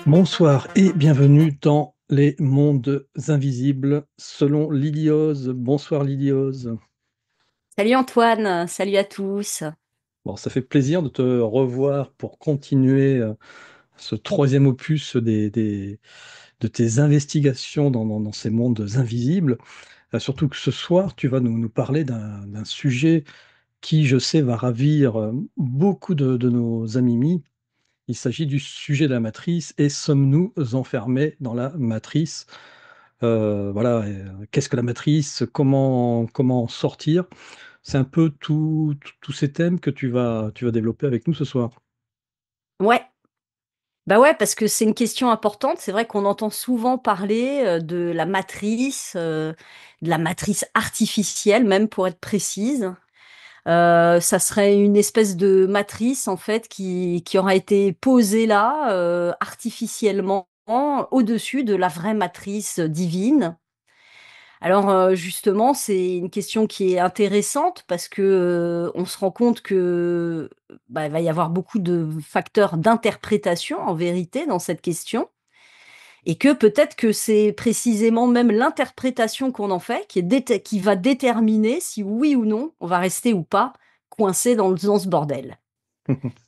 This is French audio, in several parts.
Bonsoir et bienvenue dans les mondes invisibles selon Liliose. Bonsoir Liliose. Salut Antoine, salut à tous. Bon, ça fait plaisir de te revoir pour continuer ce troisième opus de tes investigations dans ces mondes invisibles. Surtout que ce soir, tu vas nous parler d'un sujet qui, je sais, va ravir beaucoup de nos amis. Il s'agit du sujet de la matrice et sommes-nous enfermés dans la matrice? Voilà, qu'est-ce que la matrice? Comment en sortir? C'est un peu tous ces thèmes que tu vas développer avec nous ce soir. Ouais, bah ouais, parce que c'est une question importante. C'est vrai qu'on entend souvent parler de la matrice artificielle, même pour être précise. Ça serait une espèce de matrice en fait qui aura été posée là artificiellement au-dessus de la vraie matrice divine. Alors justement, c'est une question qui est intéressante parce que on se rend compte que bah, il va y avoir beaucoup de facteurs d'interprétation en vérité dans cette question et que peut-être que c'est précisément même l'interprétation qu'on en fait qui va déterminer si oui ou non on va rester ou pas coincé dans ce bordel.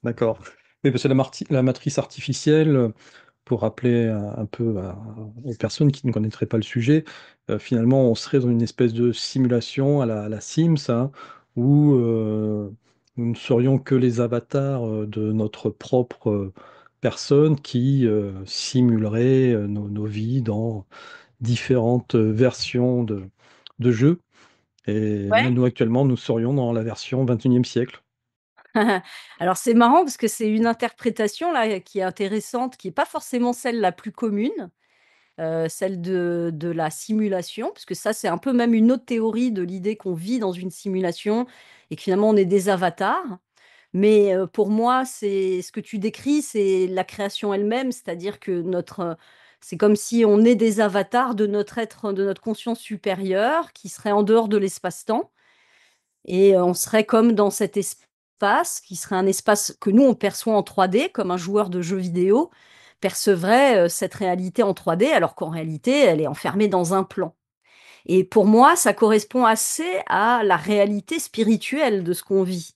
D'accord. Oui, parce que la matrice artificielle, pour rappeler un peu aux personnes qui ne connaîtraient pas le sujet, finalement, on serait dans une espèce de simulation à la Sims, hein, où nous ne serions que les avatars de notre propre personne qui simulerait nos vies dans différentes versions de jeux. Et là, Ouais. nous, actuellement, nous serions dans la version 21e siècle. Alors c'est marrant parce que c'est une interprétation là qui est intéressante, qui est pas forcément celle la plus commune. Celle de la simulation, parce que ça, c'est un peu même une autre théorie de l'idée qu'on vit dans une simulation et que finalement on est des avatars. Mais pour moi, c'est ce que tu décris, c'est la création elle-même, c'est-à-dire que c'est comme si on est des avatars de notre être, de notre conscience supérieure qui serait en dehors de l'espace-temps et on serait comme dans cet espace qui serait un espace que nous on perçoit en 3D comme un joueur de jeux vidéo percevrait cette réalité en 3D alors qu'en réalité elle est enfermée dans un plan. Et pour moi, ça correspond assez à la réalité spirituelle de ce qu'on vit.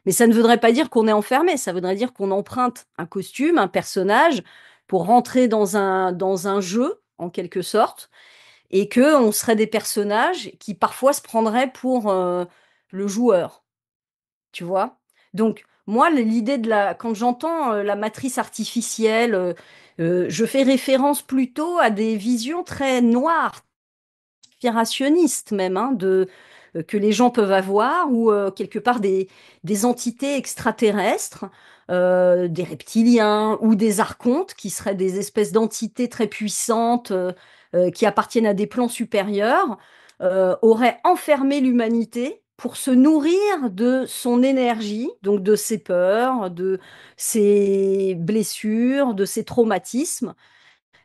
Mais ça ne voudrait pas dire qu'on est enfermé, ça voudrait dire qu'on emprunte un costume, un personnage pour rentrer dans un jeu en quelque sorte et que on serait des personnages qui parfois se prendraient pour le joueur. Tu vois? Donc moi, l'idée de la quand j'entends, la matrice artificielle, je fais référence plutôt à des visions très noires, conspirationnistes même, hein, que les gens peuvent avoir ou, quelque part des entités extraterrestres, des reptiliens ou des archontes qui seraient des espèces d'entités très puissantes, qui appartiennent à des plans supérieurs, auraient enfermé l'humanité pour se nourrir de son énergie, donc de ses peurs, de ses blessures, de ses traumatismes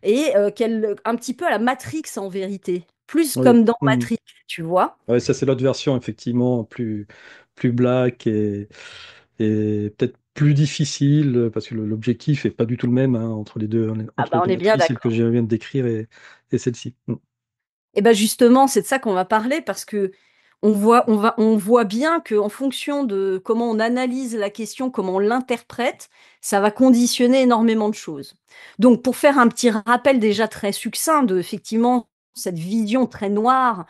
et un petit peu à la Matrix en vérité, plus Oui. comme dans Hmm. Matrix, tu vois? Ouais, ça, c'est l'autre version, effectivement, plus black et peut-être plus difficile, parce que l'objectif n'est pas du tout le même, hein, entre Ah entre les bah, deux on est bien matrices, celle que d'accord. je viens de décrire et celle-ci. Hmm. Et ben justement, c'est de ça qu'on va parler parce que on voit bien qu'en fonction de comment on analyse la question, comment on l'interprète, ça va conditionner énormément de choses. Donc pour faire un petit rappel déjà très succinct de effectivement cette vision très noire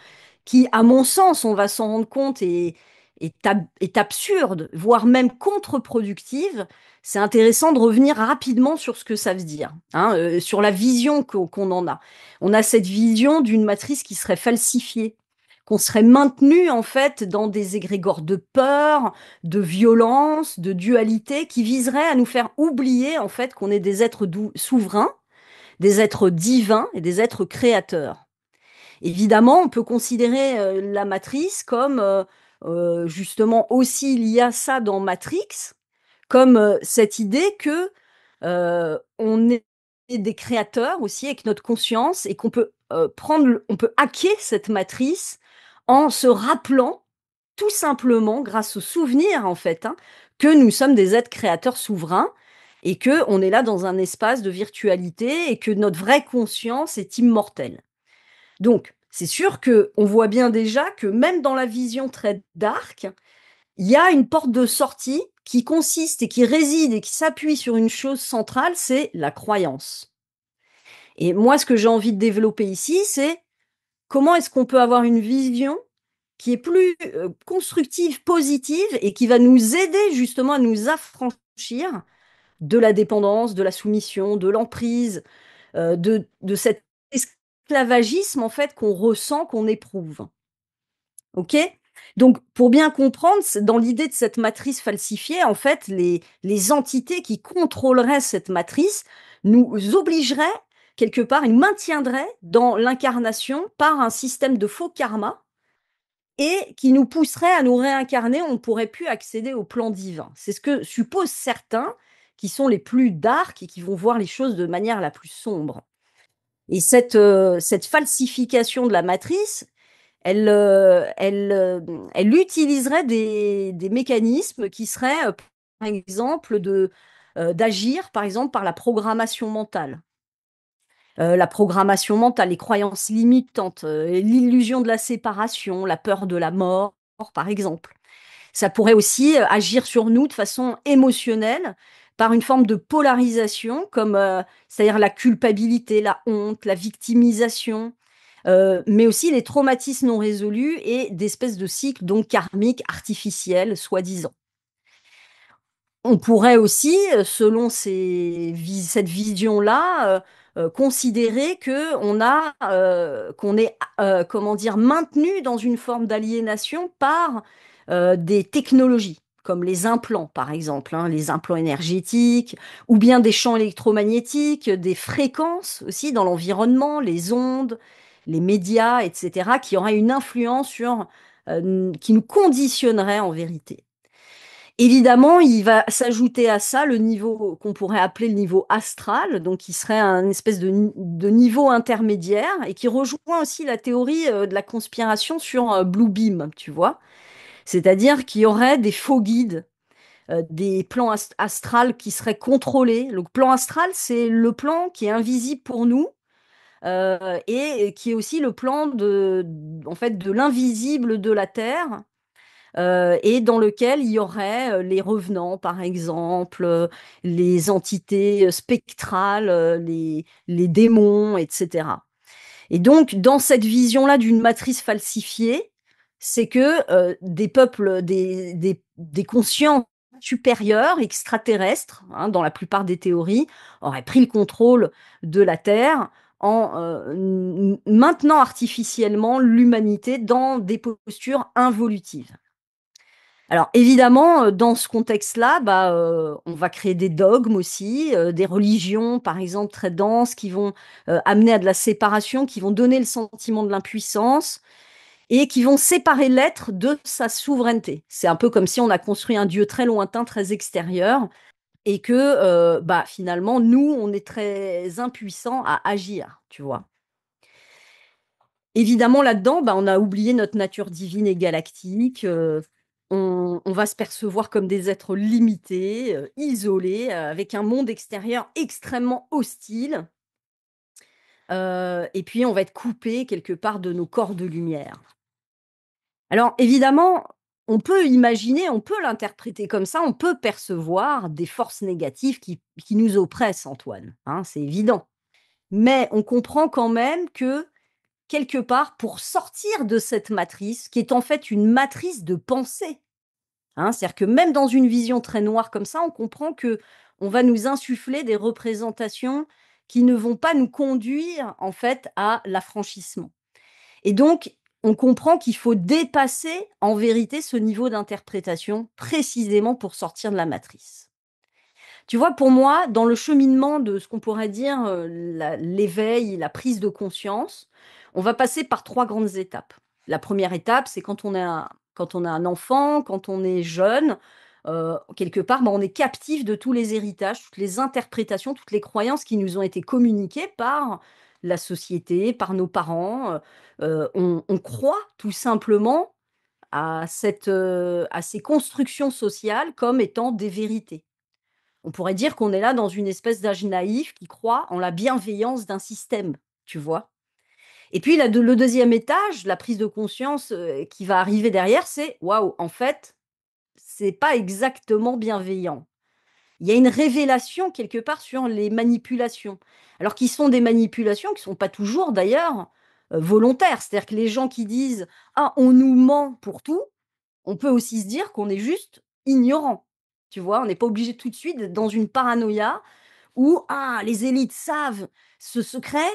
qui, à mon sens, on va s'en rendre compte est absurde, voire même contre-productive, c'est intéressant de revenir rapidement sur ce que ça veut dire, hein, sur la vision qu'on en a. On a cette vision d'une matrice qui serait falsifiée, qu'on serait maintenu en fait dans des égrégores de peur, de violence, de dualité qui viseraient à nous faire oublier en fait qu'on est des êtres souverains, des êtres divins et des êtres créateurs. Évidemment, on peut considérer la matrice comme justement aussi il y a ça dans Matrix, comme cette idée que on est des créateurs aussi avec notre conscience et qu'on peut on peut hacker cette matrice en se rappelant tout simplement, grâce au souvenir en fait, hein, que nous sommes des êtres créateurs souverains et qu'on est là dans un espace de virtualité et que notre vraie conscience est immortelle. Donc, c'est sûr qu'on voit bien déjà que même dans la vision très dark, il y a une porte de sortie qui consiste et qui réside et qui s'appuie sur une chose centrale, c'est la croyance. Et moi, ce que j'ai envie de développer ici, c'est comment est-ce qu'on peut avoir une vision qui est plus constructive, positive et qui va nous aider justement à nous affranchir de la dépendance, de la soumission, de l'emprise, de cet esclavagisme en fait qu'on ressent, qu'on éprouve. OK? Donc pour bien comprendre, c'est dans l'idée de cette matrice falsifiée, en fait, les entités qui contrôleraient cette matrice nous obligeraient quelque part, ils maintiendraient dans l'incarnation par un système de faux karma et qui nous pousserait à nous réincarner, on ne pourrait plus accéder au plan divin. C'est ce que supposent certains qui sont les plus dark et qui vont voir les choses de manière la plus sombre. Et cette falsification de la matrice, elle utiliserait des mécanismes qui seraient, par exemple, d'agir, par exemple, par la programmation mentale. La programmation mentale, les croyances limitantes, l'illusion de la séparation, la peur de la mort, par exemple. Ça pourrait aussi, agir sur nous de façon émotionnelle, par une forme de polarisation comme, c'est-à-dire la culpabilité, la honte, la victimisation, mais aussi les traumatismes non résolus et d'espèces de cycles donc karmiques artificiels, soi-disant. On pourrait aussi, selon cette vision-là, considérer qu'on est, comment dire? Maintenu dans une forme d'aliénation par, des technologies, comme les implants, par exemple, hein, les implants énergétiques ou bien des champs électromagnétiques, des fréquences aussi dans l'environnement, les ondes, les médias et cetera, qui auraient une influence qui nous conditionnerait en vérité. Évidemment, il va s'ajouter à ça le niveau qu'on pourrait appeler le niveau astral, donc qui serait un espèce de niveau intermédiaire et qui rejoint aussi la théorie de la conspiration sur Blue Beam, tu vois. C'est-à-dire qu'il y aurait des faux guides, des plans astrales qui seraient contrôlés. Le plan astral, c'est le plan qui est invisible pour nous et qui est aussi le plan en fait, de l'invisible de la Terre et dans lequel il y aurait les revenants, par exemple, les entités spectrales, les démons, etc. Et donc, dans cette vision-là d'une matrice falsifiée, c'est que des peuples, des consciences supérieures, extraterrestres, hein, dans la plupart des théories, auraient pris le contrôle de la Terre en maintenant artificiellement l'humanité dans des postures involutives. Alors évidemment, dans ce contexte-là, bah, on va créer des dogmes aussi, des religions, par exemple, très denses qui vont, amener à de la séparation, qui vont donner le sentiment de l'impuissance et qui vont séparer l'être de sa souveraineté. C'est un peu comme si on a construit un Dieu très lointain, très extérieur et que, bah, finalement, nous, on est très impuissants à agir, tu vois? Évidemment, là-dedans, bah, on a oublié notre nature divine et galactique, on va se percevoir comme des êtres limités, isolés, avec un monde extérieur extrêmement hostile, et puis on va être coupé quelque part de nos corps de lumière. Alors évidemment, on peut imaginer, on peut l'interpréter comme ça, on peut percevoir des forces négatives qui nous oppressent, Antoine, hein, c'est évident. Mais on comprend quand même que quelque part, pour sortir de cette matrice, qui est en fait une matrice de pensée, hein, c'est-à-dire que même dans une vision très noire comme ça, on comprend que on va nous insuffler des représentations qui ne vont pas nous conduire en fait à l'affranchissement. Et donc, on comprend qu'il faut dépasser en vérité ce niveau d'interprétation précisément pour sortir de la matrice. Tu vois, pour moi, dans le cheminement de ce qu'on pourrait dire, l'éveil, la prise de conscience, on va passer par 3 grandes étapes. La première étape, c'est quand on est un enfant, quand on est jeune, quelque part, bah, on est captif de tous les héritages, toutes les interprétations, toutes les croyances qui nous ont été communiquées par la société, par nos parents. On croit tout simplement à ces constructions sociales comme étant des vérités. On pourrait dire qu'on est là dans une espèce d'âge naïf qui croit en la bienveillance d'un système, tu vois? Et puis le 2e étage, la prise de conscience, qui va arriver derrière, c'est: «Waouh, en fait, c'est pas exactement bienveillant». Il y a une révélation quelque part sur les manipulations. Alors qui sont des manipulations qui sont pas toujours d'ailleurs, volontaires. C'est-à-dire que les gens qui disent: «Ah, on nous ment pour tout», on peut aussi se dire qu'on est juste ignorant. Tu vois? On n'est pas obligé tout de suite d'être dans une paranoïa où: «Ah, les élites savent ce secret»,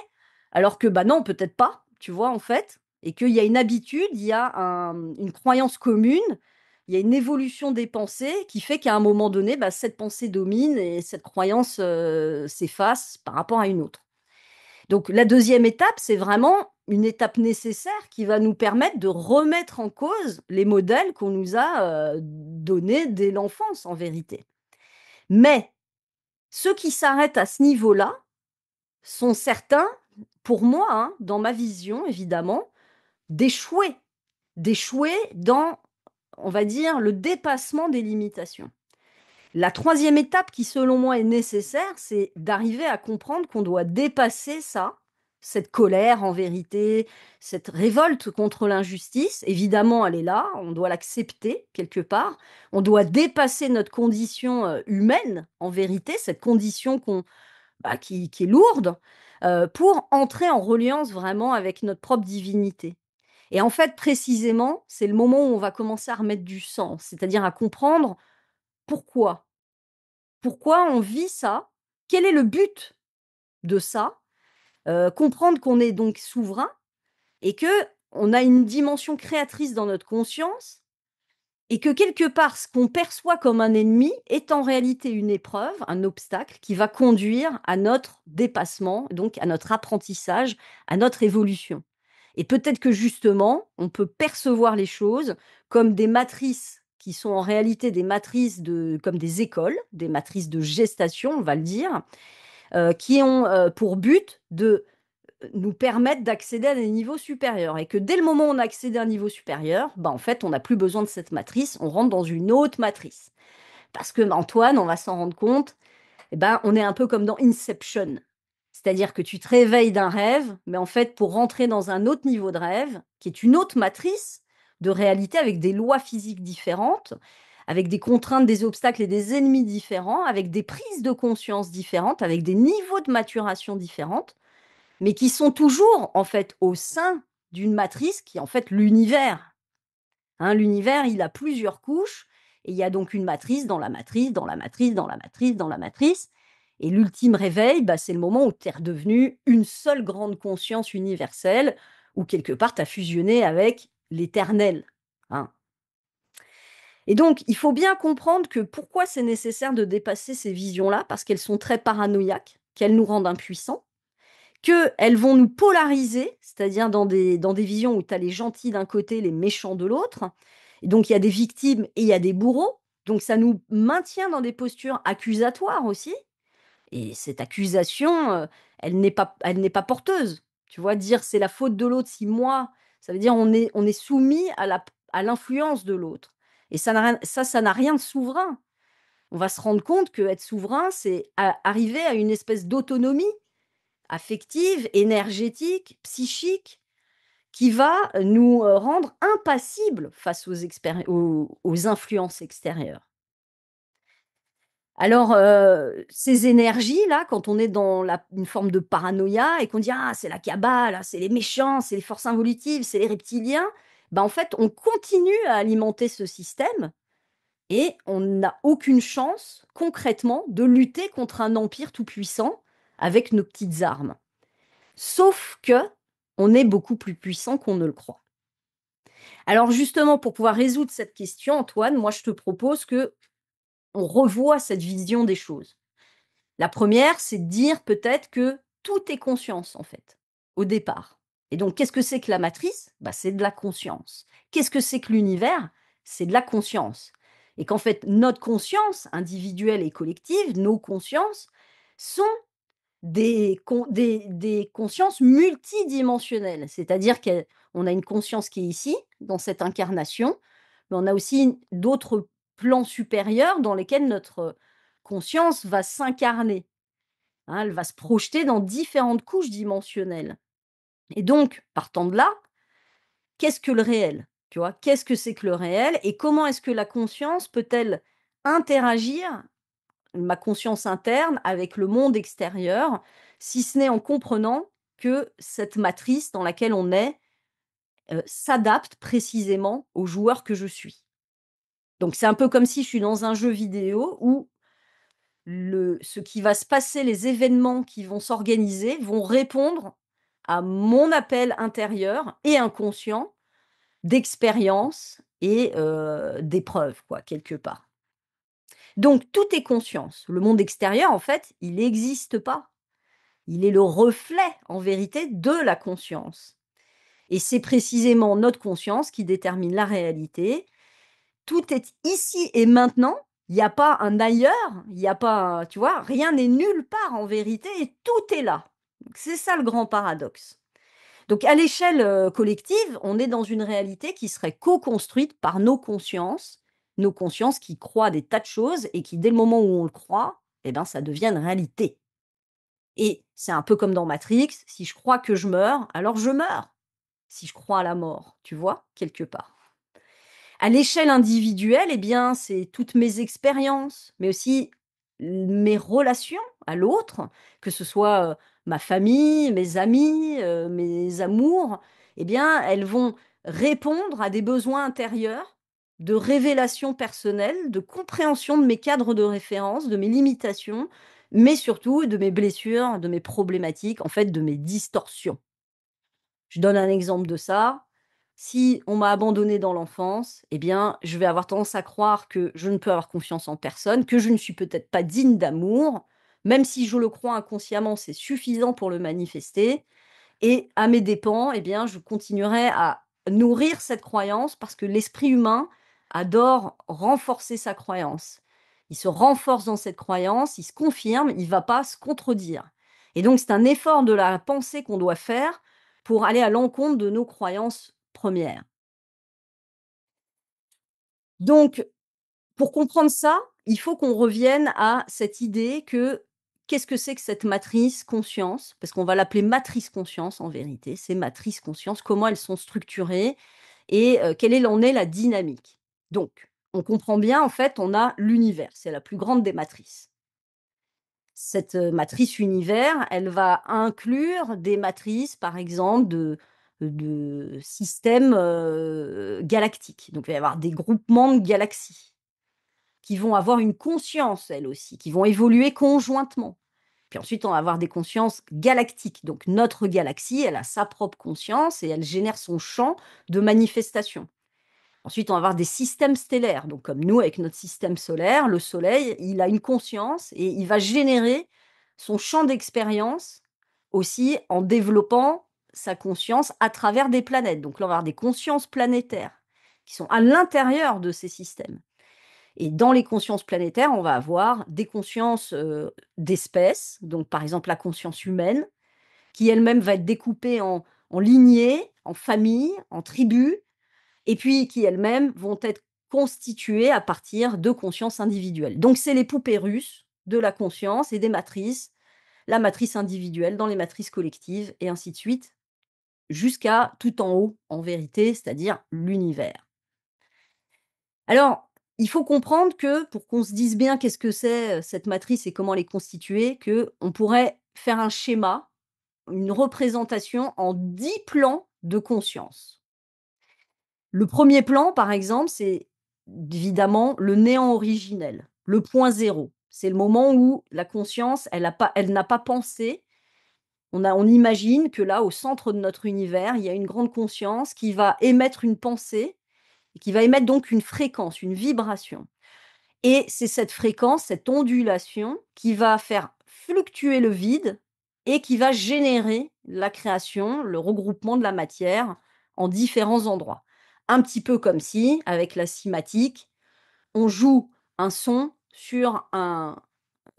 alors que, bah, non, peut-être pas, tu vois, en fait? Et qu'il y a une habitude, il y a une croyance commune, il y a une évolution des pensées qui fait qu'à un moment donné, bah, cette pensée domine et cette croyance, s'efface par rapport à une autre. Donc la 2e étape, c'est vraiment une étape nécessaire qui va nous permettre de remettre en cause les modèles qu'on nous a, donnés dès l'enfance, en vérité. Mais ceux qui s'arrêtent à ce niveau-là sont certains, pour moi, hein, dans ma vision évidemment, d'échouer. D'échouer dans, on va dire, le dépassement des limitations. La 3e étape qui, selon moi, est nécessaire, c'est d'arriver à comprendre qu'on doit dépasser ça, cette colère en vérité, cette révolte contre l'injustice. Évidemment, elle est là, on doit l'accepter quelque part. On doit dépasser notre condition, humaine en vérité, cette condition qui est lourde, pour entrer en reliance vraiment avec notre propre divinité. Et en fait, précisément, c'est le moment où on va commencer à remettre du sens, c'est-à-dire à comprendre pourquoi. Pourquoi on vit ça? Quel est le but de ça? Comprendre qu'on est donc souverain et qu'on a une dimension créatrice dans notre conscience et que quelque part, ce qu'on perçoit comme un ennemi est en réalité une épreuve, un obstacle qui va conduire à notre dépassement, donc à notre apprentissage, à notre évolution. Et peut-être que justement, on peut percevoir les choses comme des matrices qui sont en réalité des matrices comme des écoles, des matrices de gestation, on va le dire, qui ont pour but de nous permettre d'accéder à des niveaux supérieurs et que dès le moment où on a accédé à un niveau supérieur, bah, en fait, on n'a plus besoin de cette matrice, on rentre dans une autre matrice. Parce que, bah, Antoine, on va s'en rendre compte, eh ben, on est un peu comme dans Inception. C'est-à-dire que tu te réveilles d'un rêve, mais en fait, pour rentrer dans un autre niveau de rêve, qui est une autre matrice de réalité avec des lois physiques différentes, avec des contraintes, des obstacles et des ennemis différents, avec des prises de conscience différentes, avec des niveaux de maturation différentes, mais qui sont toujours en fait au sein d'une matrice qui est en fait l'univers. Hein, l'univers, il a plusieurs couches et il y a donc une matrice dans la matrice, dans la matrice, dans la matrice, dans la matrice. Et l'ultime réveil, bah, c'est le moment où tu es redevenu une seule grande conscience universelle, où quelque part tu as fusionné avec l'éternel. Hein. Et donc, il faut bien comprendre que pourquoi c'est nécessaire de dépasser ces visions-là, parce qu'elles sont très paranoïaques, qu'elles nous rendent impuissants, qu'elles vont nous polariser, c'est-à-dire dans des visions où tu as les gentils d'un côté, les méchants de l'autre. Et donc il y a des victimes et il y a des bourreaux. Donc ça nous maintient dans des postures accusatoires aussi. Et cette accusation, elle n'est pas porteuse. Tu vois? Dire: «C'est la faute de l'autre si moi», ça veut dire on est soumis à l'influence de l'autre. Et ça n'a rien de souverain. On va se rendre compte qu'être souverain, c'est arriver à une espèce d'autonomie affective, énergétique, psychique, qui va nous, rendre impassibles face aux influences extérieures. Alors, ces énergies-là, quand on est dans une forme de paranoïa et qu'on dit: «Ah, c'est la cabale, ah, c'est les méchants, c'est les forces involutives, c'est les reptiliens», bah, en fait, on continue à alimenter ce système et on n'a aucune chance, concrètement, de lutter contre un empire tout-puissant avec nos petites armes. Sauf que, on est beaucoup plus puissant qu'on ne le croit. Alors justement, pour pouvoir résoudre cette question, Antoine, moi je te propose que on revoie cette vision des choses. La première, c'est de dire peut-être que tout est conscience en fait, au départ. Et donc, qu'est-ce que c'est que la matrice? Bah, c'est de la conscience. Qu'est-ce que c'est que l'univers? C'est de la conscience. Et qu'en fait, notre conscience individuelle et collective, nos consciences, sont des consciences multidimensionnelles. C'est-à-dire qu'on a une conscience qui est ici, dans cette incarnation, mais on a aussi d'autres plans supérieurs dans lesquels notre conscience va s'incarner, hein, elle va se projeter dans différentes couches dimensionnelles. Et donc, partant de là, qu'est-ce que le réel? Tu vois? Qu'est-ce que c'est que le réel et comment est-ce que la conscience peut-elle interagir, ma conscience interne, avec le monde extérieur, si ce n'est en comprenant que cette matrice dans laquelle on est, s'adapte précisément au joueur que je suis. Donc c'est un peu comme si je suis dans un jeu vidéo où ce qui va se passer, les événements qui vont s'organiser vont répondre à mon appel intérieur et inconscient d'expérience et d'épreuve quoi, quelque part. Donc tout est conscience. Le monde extérieur, en fait, il n'existe pas. Il est le reflet, en vérité, de la conscience et c'est précisément notre conscience qui détermine la réalité. Tout est ici et maintenant. Il y a pas un ailleurs, il y a pas tu vois? Rien n'est nulle part en vérité et tout est là. Donc c'est ça le grand paradoxe. Donc à l'échelle, collective, on est dans une réalité qui serait co-construite par nos consciences qui croient des tas de choses et qui, dès le moment où on le croit, eh ben, ça devient une réalité. Et c'est un peu comme dans Matrix, si je crois que je meurs, alors je meurs. Si je crois à la mort, tu vois? Quelque part. À l'échelle individuelle, eh bien, c'est toutes mes expériences, mais aussi mes relations à l'autre, que ce soit, ma famille, mes amis, mes amours, eh bien, elles vont répondre à des besoins intérieurs de révélation personnelle, de compréhension de mes cadres de référence, de mes limitations, mais surtout de mes blessures, de mes problématiques, en fait, de mes distorsions. Je donne un exemple de ça. Si on m'a abandonné dans l'enfance, eh bien, je vais avoir tendance à croire que je ne peux avoir confiance en personne, que je ne suis peut-être pas digne d'amour. Même si je le crois inconsciemment, c'est suffisant pour le manifester. Et à mes dépens, eh bien, je continuerai à nourrir cette croyance parce que l'esprit humain adore renforcer sa croyance. Il se renforce dans cette croyance, il se confirme, il ne va pas se contredire. Et donc, c'est un effort de la pensée qu'on doit faire pour aller à l'encontre de nos croyances premières. Donc, pour comprendre ça, il faut qu'on revienne à cette idée que qu'est-ce que c'est que cette matrice conscience? Parce qu'on va l'appeler matrice conscience en vérité, c'est matrice conscience, comment elles sont structurées et quelle en est la dynamique. Donc, on comprend bien, en fait, on a l'univers, c'est la plus grande des matrices. Cette, matrice univers, elle va inclure des matrices, par exemple, de systèmes, galactiques. Donc il va y avoir des groupements de galaxies qui vont avoir une conscience, elles aussi, qui vont évoluer conjointement. Puis ensuite, on va avoir des consciences galactiques. Donc notre galaxie, elle a sa propre conscience et elle génère son champ de manifestation. Ensuite, on va avoir des systèmes stellaires. Donc comme nous, avec notre système solaire, le Soleil, il a une conscience et il va générer son champ d'expérience aussi en développant sa conscience à travers des planètes. Donc là, on va avoir des consciences planétaires qui sont à l'intérieur de ces systèmes. Et dans les consciences planétaires, on va avoir des consciences, d'espèces, donc par exemple la conscience humaine, qui elle-même va être découpée en lignées, en familles, en tribus, et puis qui elles-mêmes vont être constituées à partir de consciences individuelles. Donc c'est les poupées russes de la conscience et des matrices, la matrice individuelle dans les matrices collectives et ainsi de suite, jusqu'à tout en haut, en vérité, c'est-à-dire l'univers. Alors, il faut comprendre que pour qu'on se dise bien qu'est-ce que c'est, cette matrice et comment elle est constituée, qu'on pourrait faire un schéma, une représentation en 10 plans de conscience. Le premier plan, par exemple, c'est évidemment le néant originel, le point zéro. C'est le moment où la conscience, elle n'a pas pensé. On imagine que là, au centre de notre univers, il y a une grande conscience qui va émettre une pensée et qui va émettre donc une fréquence, une vibration. Et c'est cette fréquence, cette ondulation qui va faire fluctuer le vide et qui va générer la création, le regroupement de la matière en différents endroits. Un petit peu comme si, avec la cinématique, on joue un son sur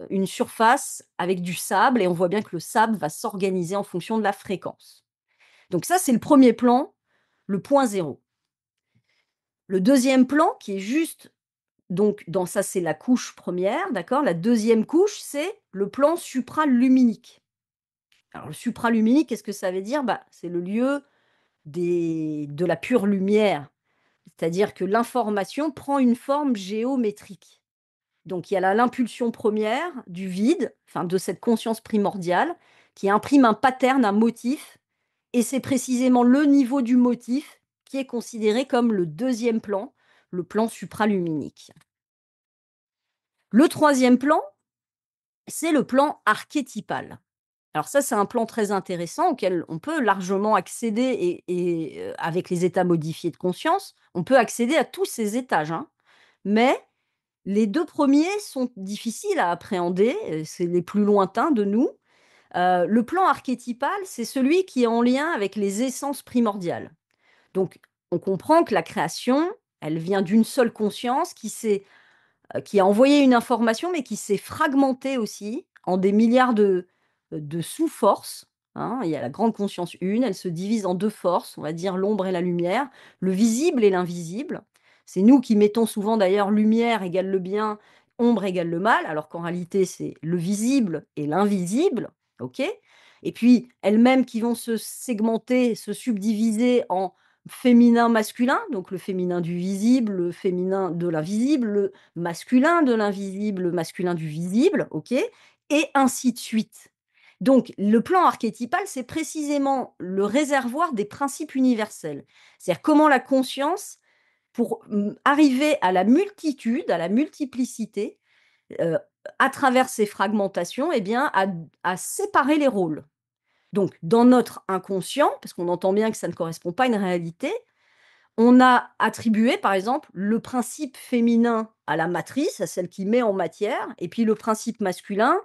une surface avec du sable et on voit bien que le sable va s'organiser en fonction de la fréquence. Donc ça, c'est le premier plan, le point zéro. Le deuxième plan, qui est juste Donc dans ça, c'est la couche première, d'accord? La deuxième couche, c'est le plan supraluminique. Alors le supraluminique, qu'est-ce que ça veut dire? Bah, c'est le lieu de la pure lumière. C'est-à-dire que l'information prend une forme géométrique. Donc il y a l'impulsion première du vide, enfin de cette conscience primordiale, qui imprime un pattern, un motif, et c'est précisément le niveau du motif qui est considéré comme le deuxième plan, le plan supraluminique. Le troisième plan, c'est le plan archétypal. Alors ça, c'est un plan très intéressant auquel on peut largement accéder avec les états modifiés de conscience, on peut accéder à tous ces étages, hein. Mais les 2 premiers sont difficiles à appréhender, c'est les plus lointains de nous. Le plan archétypal, c'est celui qui est en lien avec les essences primordiales. Donc on comprend que la création, elle vient d'une seule conscience qui a envoyé une information, mais qui s'est fragmentée aussi en des milliards de sous-forces, hein. Il y a la grande conscience une, elle se divise en 2 forces, on va dire l'ombre et la lumière, le visible et l'invisible. C'est nous qui mettons souvent d'ailleurs lumière égale le bien, ombre égale le mal, alors qu'en réalité c'est le visible et l'invisible, OK? Et puis elles-mêmes qui vont se segmenter, se subdiviser en féminin, masculin, donc le féminin du visible, le féminin de l'invisible, le masculin de l'invisible, le masculin du visible, OK? Et ainsi de suite. Donc le plan archétypal, c'est précisément le réservoir des principes universels. C'est-à-dire comment la conscience, pour, arriver à la multitude, à la multiplicité, heu, à travers ces fragmentations, eh bien, à séparer les rôles. Donc dans notre inconscient, parce qu'on entend bien que ça ne correspond pas à une réalité, on a attribué, par exemple, le principe féminin à la matrice, à celle qui met en matière, et puis le principe masculin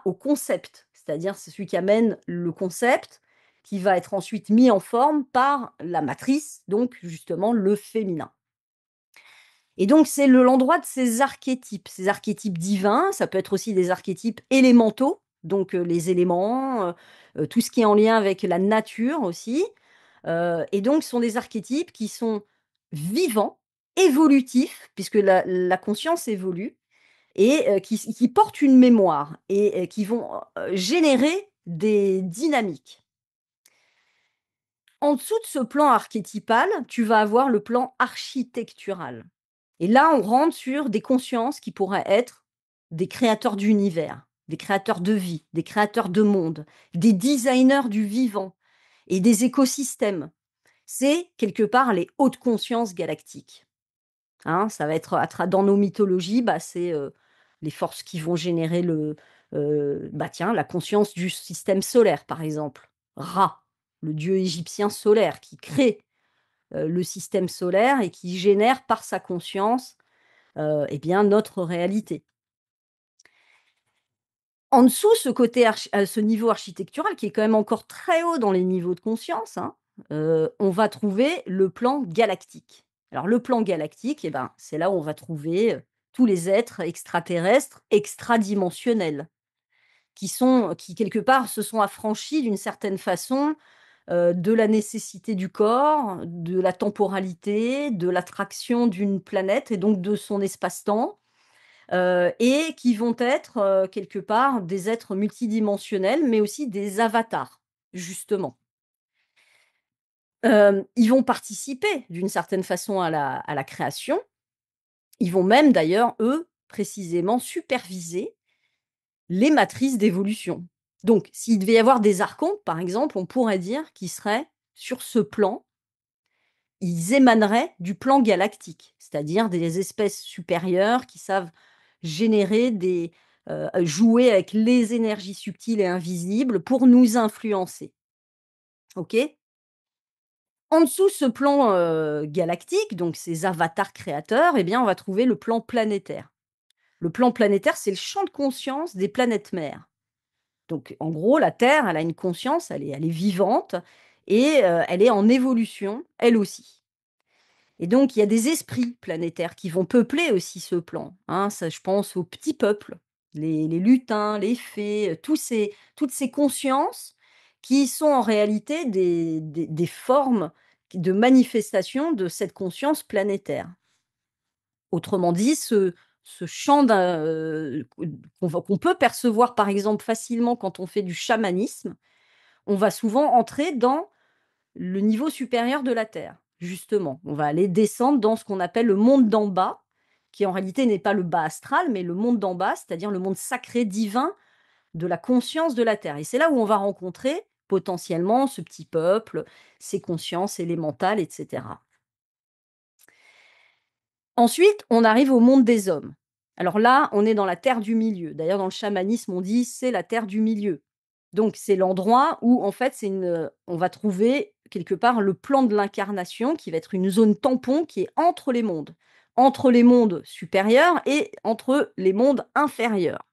au concept. C'est-à-dire, c'est celui qui amène le concept, qui va être ensuite mis en forme par la matrice, donc justement le féminin. Et donc, c'est l'endroit de ces archétypes divins. Ça peut être aussi des archétypes élémentaux, donc les éléments, tout ce qui est en lien avec la nature aussi. Et donc, ce sont des archétypes qui sont vivants, évolutifs, puisque la conscience évolue et qui portent une mémoire et qui vont, générer des dynamiques. En dessous de ce plan archétypal, tu vas avoir le plan architectural. Et là, on rentre sur des consciences qui pourraient être des créateurs d'univers, des créateurs de vie, des créateurs de monde, des designers du vivant et des écosystèmes. C'est quelque part les hautes consciences galactiques, hein. Ça va être dans nos mythologies, bah, c'est, les forces qui vont générer bah, tiens, la conscience du système solaire, par exemple. Ra, le dieu égyptien solaire qui crée, le système solaire et qui génère par sa conscience, eh bien, notre réalité. En dessous, ce niveau architectural qui est quand même encore très haut dans les niveaux de conscience, hein, on va trouver le plan galactique. Alors le plan galactique, eh ben, c'est là où on va trouver, tous les êtres extraterrestres extradimensionnels qui quelque part se sont affranchis d'une certaine façon, de la nécessité du corps, de la temporalité, de l'attraction d'une planète et donc de son espace-temps. Et qui vont être, quelque part des êtres multidimensionnels, mais aussi des avatars, justement. Ils vont participer d'une certaine façon à la création. Ils vont même d'ailleurs, eux, précisément superviser les matrices d'évolution. Donc s'il devait y avoir des archontes, par exemple, on pourrait dire qu'ils seraient sur ce plan, ils émaneraient du plan galactique, c'est-à-dire des espèces supérieures qui savent générer jouer avec les énergies subtiles et invisibles pour nous influencer. OK? En dessous, ce plan, galactique, donc ces avatars créateurs, eh bien, on va trouver le plan planétaire. Le plan planétaire, c'est le champ de conscience des planètes mères. Donc en gros, la Terre, elle a une conscience, elle est vivante et elle est en évolution, elle aussi. Et donc, il y a des esprits planétaires qui vont peupler aussi ce plan, hein. Ça, je pense aux petits peuples, les lutins, les fées, toutes ces consciences qui sont en réalité des formes de manifestation de cette conscience planétaire. Autrement dit, ce champ qu'on peut percevoir, par exemple, facilement quand on fait du chamanisme, on va souvent entrer dans le niveau supérieur de la Terre, justement. On va aller descendre dans ce qu'on appelle le monde d'en bas, qui en réalité n'est pas le bas astral, mais le monde d'en bas, c'est-à-dire le monde sacré divin de la conscience de la Terre. Et c'est là où on va rencontrer potentiellement ce petit peuple, ces consciences élémentales, etc. Ensuite, on arrive au monde des hommes. Alors là, on est dans la terre du milieu. D'ailleurs, dans le chamanisme, on dit c'est la terre du milieu. Donc, c'est l'endroit où, en fait, on va trouver quelque part le plan de l'incarnation qui va être une zone tampon qui est entre les mondes supérieurs et entre les mondes inférieurs.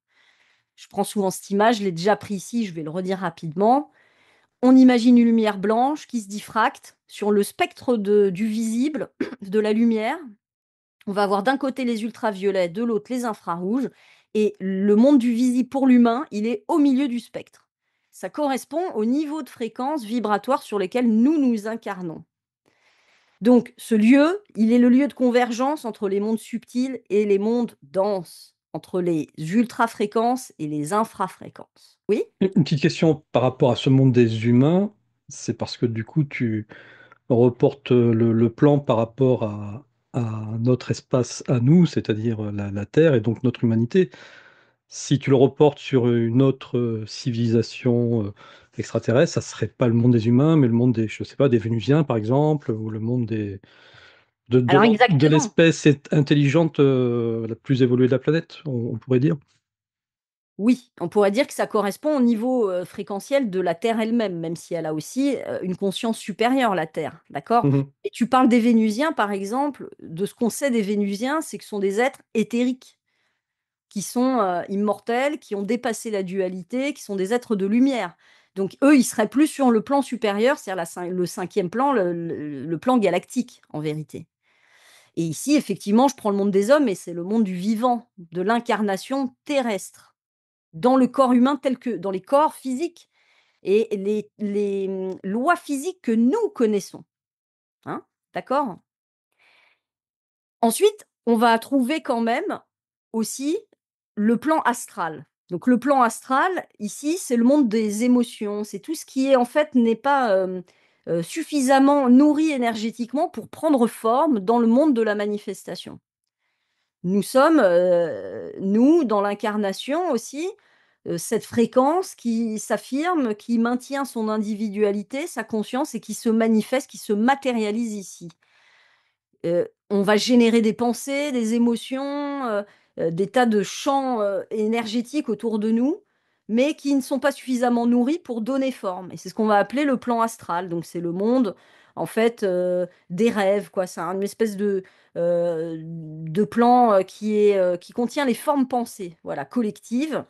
Je prends souvent cette image, je l'ai déjà pris ici, je vais le redire rapidement. On imagine une lumière blanche qui se diffracte sur le spectre du visible, de la lumière. On va avoir d'un côté les ultraviolets, de l'autre les infrarouges, et le monde du visible pour l'humain, il est au milieu du spectre. Ça correspond au niveau de fréquence vibratoire sur lesquels nous nous incarnons. Donc, ce lieu, il est le lieu de convergence entre les mondes subtils et les mondes denses, entre les ultrafréquences et les infrafréquences. Oui? Une petite question par rapport à ce monde des humains, c'est parce que du coup tu reportes le plan par rapport à notre espace à nous, c'est-à-dire la Terre et donc notre humanité. Si tu le reportes sur une autre civilisation extraterrestre, ça serait pas le monde des humains, mais le monde des, je sais pas, des Vénusiens par exemple, ou le monde Alors de exactement. l'espèce intelligente la plus évoluée de la planète, on pourrait dire. Oui, on pourrait dire que ça correspond au niveau, fréquentiel de la Terre elle-même, même si elle a aussi, une conscience supérieure, la Terre, d'accord? Mhm. Et tu parles des Vénusiens, par exemple, de ce qu'on sait des Vénusiens, c'est que ce sont des êtres éthériques, qui sont, immortels, qui ont dépassé la dualité, qui sont des êtres de lumière. Donc eux, ils seraient plus sur le plan supérieur, c'est-à-dire le 5e plan, le plan galactique, en vérité. Et ici, effectivement, je prends le monde des hommes et c'est le monde du vivant, de l'incarnation terrestre dans le corps humain tel que dans les corps physiques et les lois physiques que nous connaissons, hein, d'accord? Ensuite, on va trouver quand même aussi le plan astral. Donc le plan astral, ici, c'est le monde des émotions, c'est tout ce qui est en fait n'est pas, suffisamment nourri énergétiquement pour prendre forme dans le monde de la manifestation. Nous sommes, nous, dans l'incarnation aussi, cette fréquence qui s'affirme, qui maintient son individualité, sa conscience et qui se manifeste, qui se matérialise ici. On va générer des pensées, des émotions, des tas de champs, énergétiques autour de nous, mais qui ne sont pas suffisamment nourris pour donner forme et c'est ce qu'on va appeler le plan astral. Donc c'est le monde, en fait, des rêves, quoi. C'est une espèce de plan, qui contient les formes pensées, voilà, collectives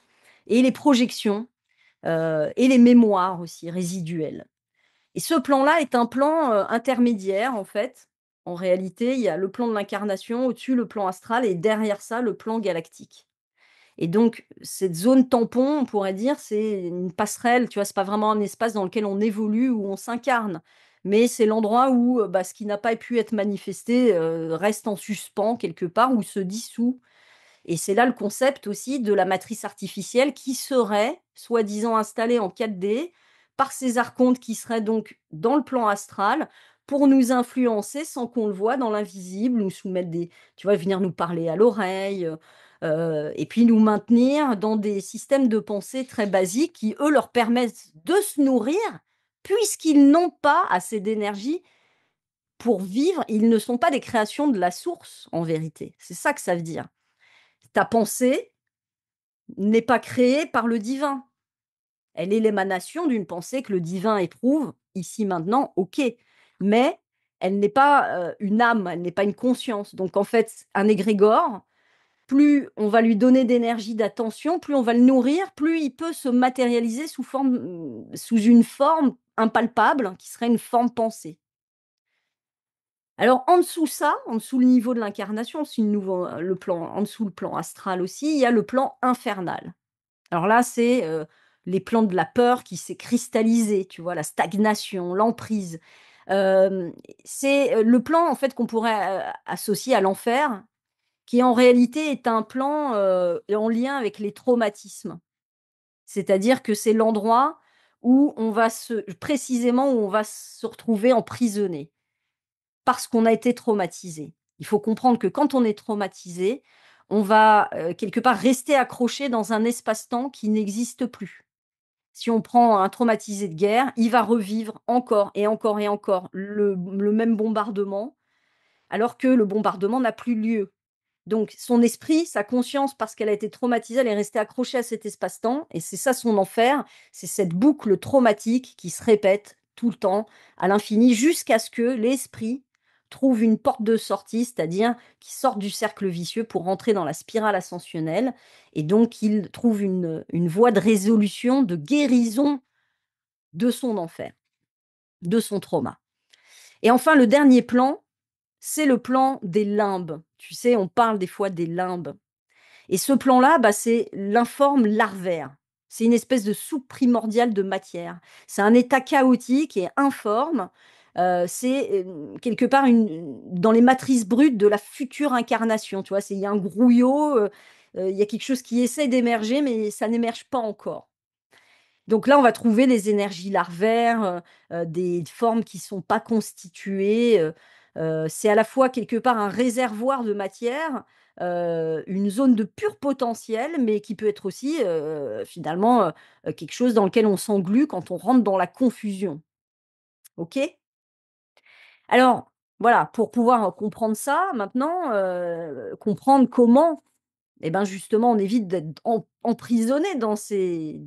et les projections, et les mémoires aussi résiduelles. Et ce plan-là est un plan, intermédiaire en fait. En réalité, il y a le plan de l'incarnation, au-dessus le plan astral et derrière ça le plan galactique. Et donc cette zone tampon, on pourrait dire, c'est une passerelle, tu vois? C'est pas vraiment un espace dans lequel on évolue, où on s'incarne, mais c'est l'endroit où, bah, ce qui n'a pas pu être manifesté, reste en suspens quelque part ou se dissout. Et c'est là le concept aussi de la matrice artificielle qui serait soi-disant installée en 4D par ces archontes qui seraient donc dans le plan astral pour nous influencer sans qu'on le voie dans l'invisible, nous soumettre des tu vois, venir nous parler à l'oreille, et puis nous maintenir dans des systèmes de pensée très basiques qui, eux, leur permettent de se nourrir puisqu'ils n'ont pas assez d'énergie pour vivre. Ils ne sont pas des créations de la source, en vérité. C'est ça que ça veut dire. Ta pensée n'est pas créée par le divin. Elle est l'émanation d'une pensée que le divin éprouve ici, maintenant, OK. Mais elle n'est pas, une âme, elle n'est pas une conscience. Donc en fait, un égrégore, plus on va lui donner d'énergie, d'attention, plus on va le nourrir, plus il peut se matérialiser sous une forme impalpable qui serait une forme pensée. Alors en dessous ça, en dessous le niveau de l'incarnation, c'est le plan en dessous le plan astral aussi, il y a le plan infernal. Alors là, c'est, les plans de la peur qui s'est cristallisé, tu vois? La stagnation, l'emprise. C'est, le plan en fait qu'on pourrait, associer à l'enfer qui en réalité est un plan, en lien avec les traumatismes. C'est-à-dire que c'est l'endroit où on va précisément où on va se retrouver emprisonné, parce qu'on a été traumatisé. Il faut comprendre que quand on est traumatisé, on va, quelque part rester accroché dans un espace-temps qui n'existe plus. Si on prend un traumatisé de guerre, il va revivre encore et encore et encore le même bombardement, alors que le bombardement n'a plus lieu. Donc son esprit, sa conscience, parce qu'elle a été traumatisée, elle est restée accrochée à cet espace-temps et c'est ça son enfer, c'est cette boucle traumatique qui se répète tout le temps, à l'infini, jusqu'à ce que l'esprit trouve une porte de sortie, c'est-à-dire qu'il sorte du cercle vicieux pour rentrer dans la spirale ascensionnelle et donc il trouve une voie de résolution, de guérison de son enfer, de son trauma. Et enfin, le dernier plan, c'est le plan des limbes. Tu sais, on parle des fois des limbes. Et ce plan-là, bah, c'est l'informe larvaire. C'est une espèce de soupe primordiale de matière. C'est un état chaotique et informe. C'est quelque part dans les matrices brutes de la future incarnation. Tu vois, il y a un grouillot, il y a quelque chose qui essaie d'émerger, mais ça n'émerge pas encore. Donc là, on va trouver les énergies larvaires, des formes qui sont pas constituées, c'est à la fois quelque part un réservoir de matière, une zone de pur potentiel, mais qui peut être aussi, finalement, quelque chose dans lequel on s'englue quand on rentre dans la confusion. OK? Alors, voilà, pour pouvoir comprendre ça maintenant, comprendre comment et ben, justement, on évite d'être emprisonné dans ces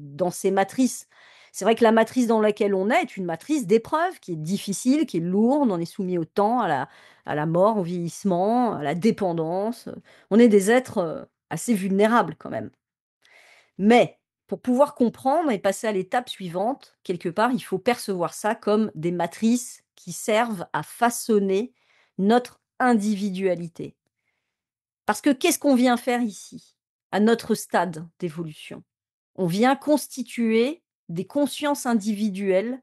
matrices. C'est vrai que la matrice dans laquelle on est une matrice d'épreuve qui est difficile, qui est lourde. On est soumis au temps, à la mort, au vieillissement, à la dépendance. On est des êtres, assez vulnérables quand même. Mais pour pouvoir comprendre et passer à l'étape suivante, quelque part, il faut percevoir ça comme des matrices qui servent à façonner notre individualité. Parce que qu'est-ce qu'on vient faire ici, à notre stade d'évolution? On vient constituer des consciences individuelles,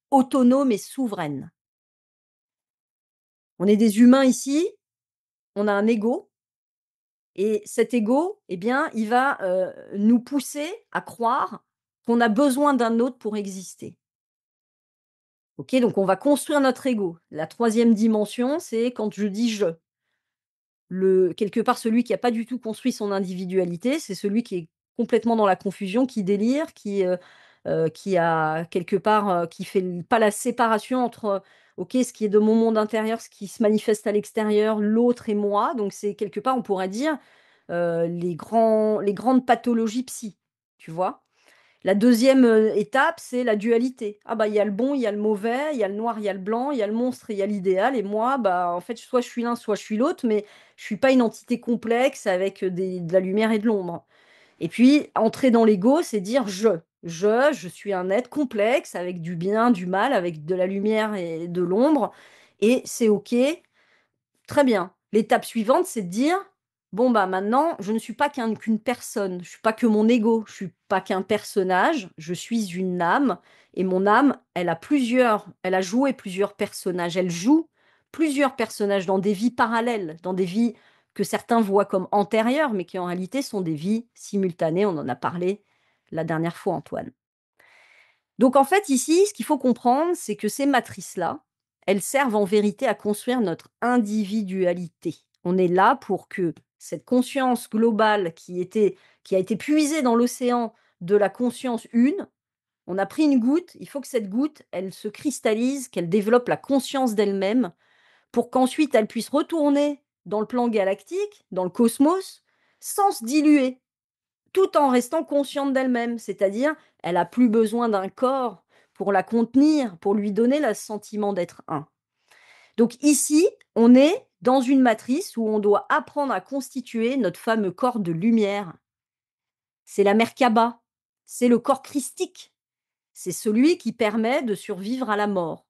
autonomes et souveraines. On est des humains ici, on a un ego et cet ego, eh bien, il va, nous pousser à croire qu'on a besoin d'un autre pour exister. OK? Donc on va construire notre ego. La troisième dimension, c'est quand je dis «je». Quelque part, celui qui a pas du tout construit son individualité, c'est celui qui est complètement dans la confusion, qui délire, qui a quelque part, qui fait pas la séparation entre, OK, ce qui est de mon monde intérieur, ce qui se manifeste à l'extérieur, l'autre et moi. Donc c'est quelque part, on pourrait dire, les grandes pathologies psy, tu vois? La deuxième étape, c'est la dualité. Ah bah, il y a le bon, il y a le mauvais, il y a le noir, il y a le blanc, il y a le monstre et il y a l'idéal et moi, bah, en fait, soit je suis l'un, soit je suis l'autre, mais je suis pas une entité complexe avec, des de la lumière et de l'ombre. Et puis entrer dans l'ego, c'est dire: Je suis un être complexe avec du bien, du mal, avec de la lumière et de l'ombre et c'est OK. Très bien. L'étape suivante, c'est de dire: «Bon, bah, maintenant, je ne suis pas qu'une personne, je suis pas que mon ego, je suis pas qu'un personnage, je suis une âme et mon âme, elle a joué plusieurs personnages. Elle joue plusieurs personnages dans des vies parallèles, dans des vies que certains voient comme antérieures, mais qui en réalité sont des vies simultanées». On en a parlé la dernière fois, Antoine. Donc en fait, ici, ce qu'il faut comprendre, c'est que ces matrices-là, elles servent en vérité à construire notre individualité. On est là pour que cette conscience globale qui a été puisée dans l'océan de la conscience une, on a pris une goutte, il faut que cette goutte, elle se cristallise, qu'elle développe la conscience d'elle-même pour qu'ensuite elle puisse retourner dans le plan galactique, dans le cosmos, sans se diluer. Tout en restant consciente d'elle-même, c'est-à-dire, elle a plus besoin d'un corps pour la contenir, pour lui donner le sentiment d'être un. Donc ici, on est dans une matrice où on doit apprendre à constituer notre fameux corps de lumière. C'est la Merkaba, c'est le corps christique, c'est celui qui permet de survivre à la mort.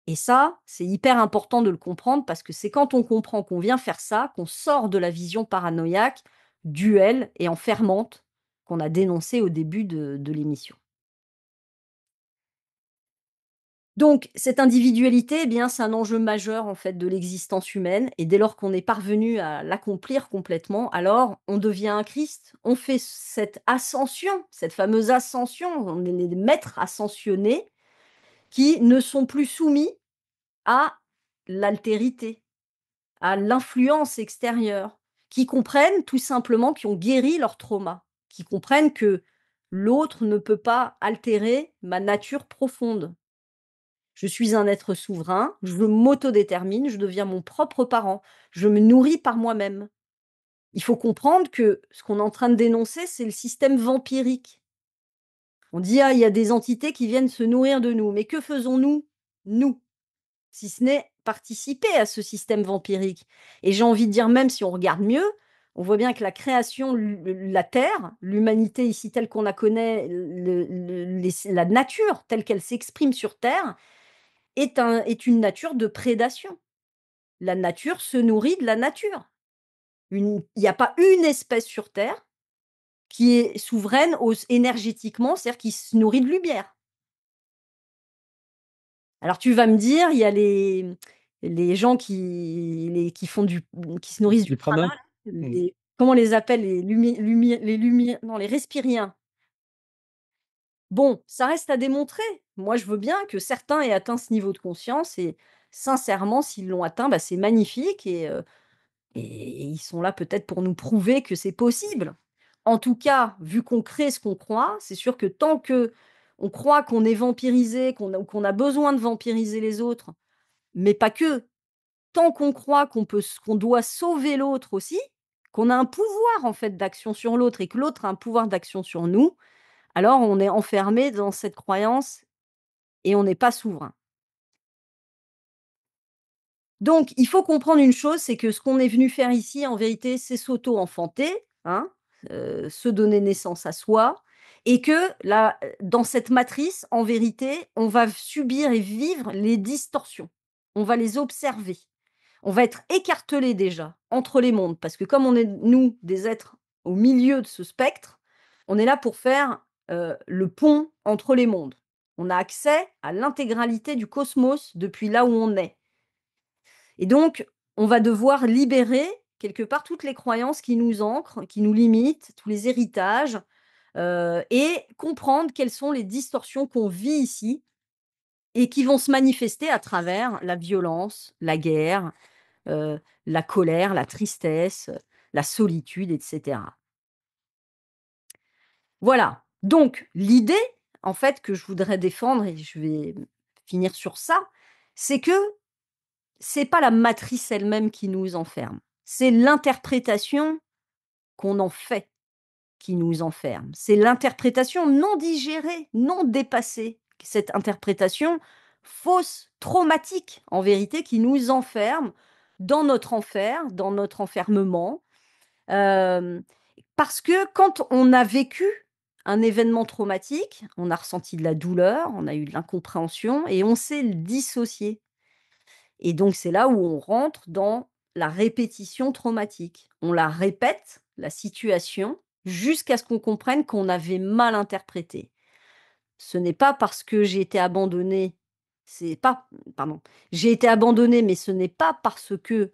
Et ça, c'est hyper important de le comprendre parce que c'est quand on comprend qu'on vient faire ça, qu'on sort de la vision paranoïaque, duel et enfermante qu'on a dénoncée au début de l'émission. Donc cette individualité, eh bien, c'est un enjeu majeur, en fait, de l'existence humaine et dès lors qu'on est parvenu à l'accomplir complètement, alors on devient un Christ. On fait cette ascension, cette fameuse ascension, on est les maîtres ascensionnés qui ne sont plus soumis à l'altérité, à l'influence extérieure, qui comprennent tout simplement, qui ont guéri leur trauma, qui comprennent que l'autre ne peut pas altérer ma nature profonde. Je suis un être souverain, je m'autodétermine, je deviens mon propre parent, je me nourris par moi-même. Il faut comprendre que ce qu'on est en train de dénoncer, c'est le système vampirique. On dit: «Ah, il y a des entités qui viennent se nourrir de nous», mais que faisons-nous, nous? Si ce n'est participer à ce système vampirique et j'ai envie de dire même si on regarde mieux, on voit bien que la création, la terre, l'humanité ici telle qu'on la connaît, la nature telle qu'elle s'exprime sur terre est une nature de prédation. La nature se nourrit de la nature. Il n'y a pas une espèce sur terre qui est souveraine énergétiquement, c'est-à-dire qui se nourrit de lumière. Alors tu vas me dire, il y a les gens qui font qui se nourrissent du Les prana pranas? là, Mmh. comment on les appelle? Les respiriens. Bon, ça reste à démontrer. Moi, je veux bien que certains aient atteint ce niveau de conscience et sincèrement, s'ils l'ont atteint, bah, c'est magnifique et ils sont là peut-être pour nous prouver que c'est possible. En tout cas, vu qu'on crée ce qu'on croit, c'est sûr que tant qu'on croit qu'on est vampirisé, qu'on a besoin de vampiriser les autres, mais pas que. Tant qu'on croit qu'on doit sauver l'autre aussi, qu'on a un pouvoir en fait d'action sur l'autre et que l'autre a un pouvoir d'action sur nous, alors on est enfermé dans cette croyance et on n'est pas souverain. Donc il faut comprendre une chose, c'est que ce qu'on est venu faire ici, en vérité, c'est s'auto-enfanter, hein, se donner naissance à soi et que là, dans cette matrice, en vérité, on va subir et vivre les distorsions. On va les observer. On va être écartelés déjà entre les mondes parce que comme on est, nous, des êtres au milieu de ce spectre, on est là pour faire, le pont entre les mondes. On a accès à l'intégralité du cosmos depuis là où on est et donc on va devoir libérer quelque part toutes les croyances qui nous ancrent, qui nous limitent, tous les héritages, et comprendre quelles sont les distorsions qu'on vit ici et qui vont se manifester à travers la violence, la guerre, la colère, la tristesse, la solitude et cetera. Voilà, donc l'idée, en fait, que je voudrais défendre et je vais finir sur ça, c'est que c'est pas la matrice elle-même qui nous enferme, c'est l'interprétation qu'on en fait qui nous enferme. C'est l'interprétation non digérée, non dépassée, cette interprétation fausse, traumatique, en vérité, qui nous enferme dans notre enfer, dans notre enfermement. Hem, Parce que quand on a vécu un événement traumatique, on a ressenti de la douleur, on a eu de l'incompréhension et on s'est dissocié et donc c'est là où on rentre dans la répétition traumatique. On la répète, la situation, jusqu'à ce qu'on comprenne qu'on avait mal interprété. Ce n'est pas parce que j'ai été abandonnée, c'est pas pardon, j'ai été abandonnée, mais ce n'est pas parce que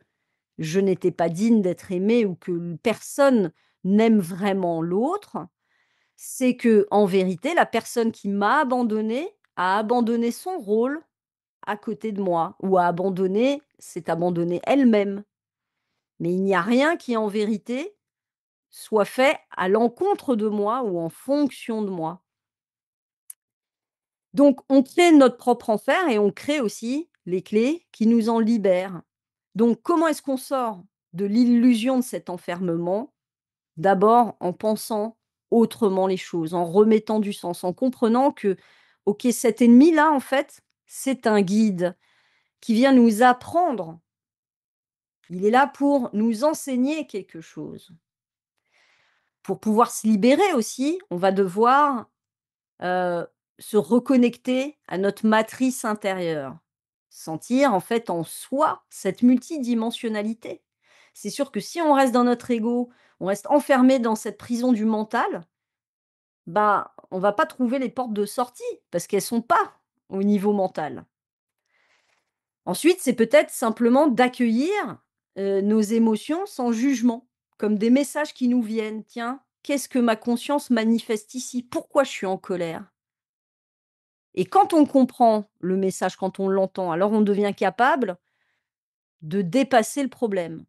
je n'étais pas digne d'être aimée ou que personne n'aime vraiment l'autre, c'est que, en vérité, la personne qui m'a abandonnée a abandonné son rôle à côté de moi ou s'est abandonnée elle-même. Mais il n'y a rien qui, en vérité, soit fait à l'encontre de moi ou en fonction de moi. Donc on crée notre propre enfer et on crée aussi les clés qui nous en libèrent. Donc comment est-ce qu'on sort de l'illusion de cet enfermement? D'abord en pensant autrement les choses, en remettant du sens, en comprenant que, OK, cet ennemi-là, en fait, c'est un guide qui vient nous apprendre. Il est là pour nous enseigner quelque chose. Pour pouvoir se libérer aussi, on va devoir, heu, se reconnecter à notre matrice intérieure. Sentir en fait en soi cette multidimensionnalité. C'est sûr que si on reste dans notre ego, on reste enfermé dans cette prison du mental, bah, on va pas trouver les portes de sortie parce qu'elles sont pas au niveau mental. Ensuite, c'est peut-être simplement d'accueillir, nos émotions sans jugement, comme des messages qui nous viennent. «Tiens, qu'est-ce que ma conscience manifeste ici? Pourquoi je suis en colère?» Et quand on comprend le message, quand on l'entend, alors on devient capable de dépasser le problème.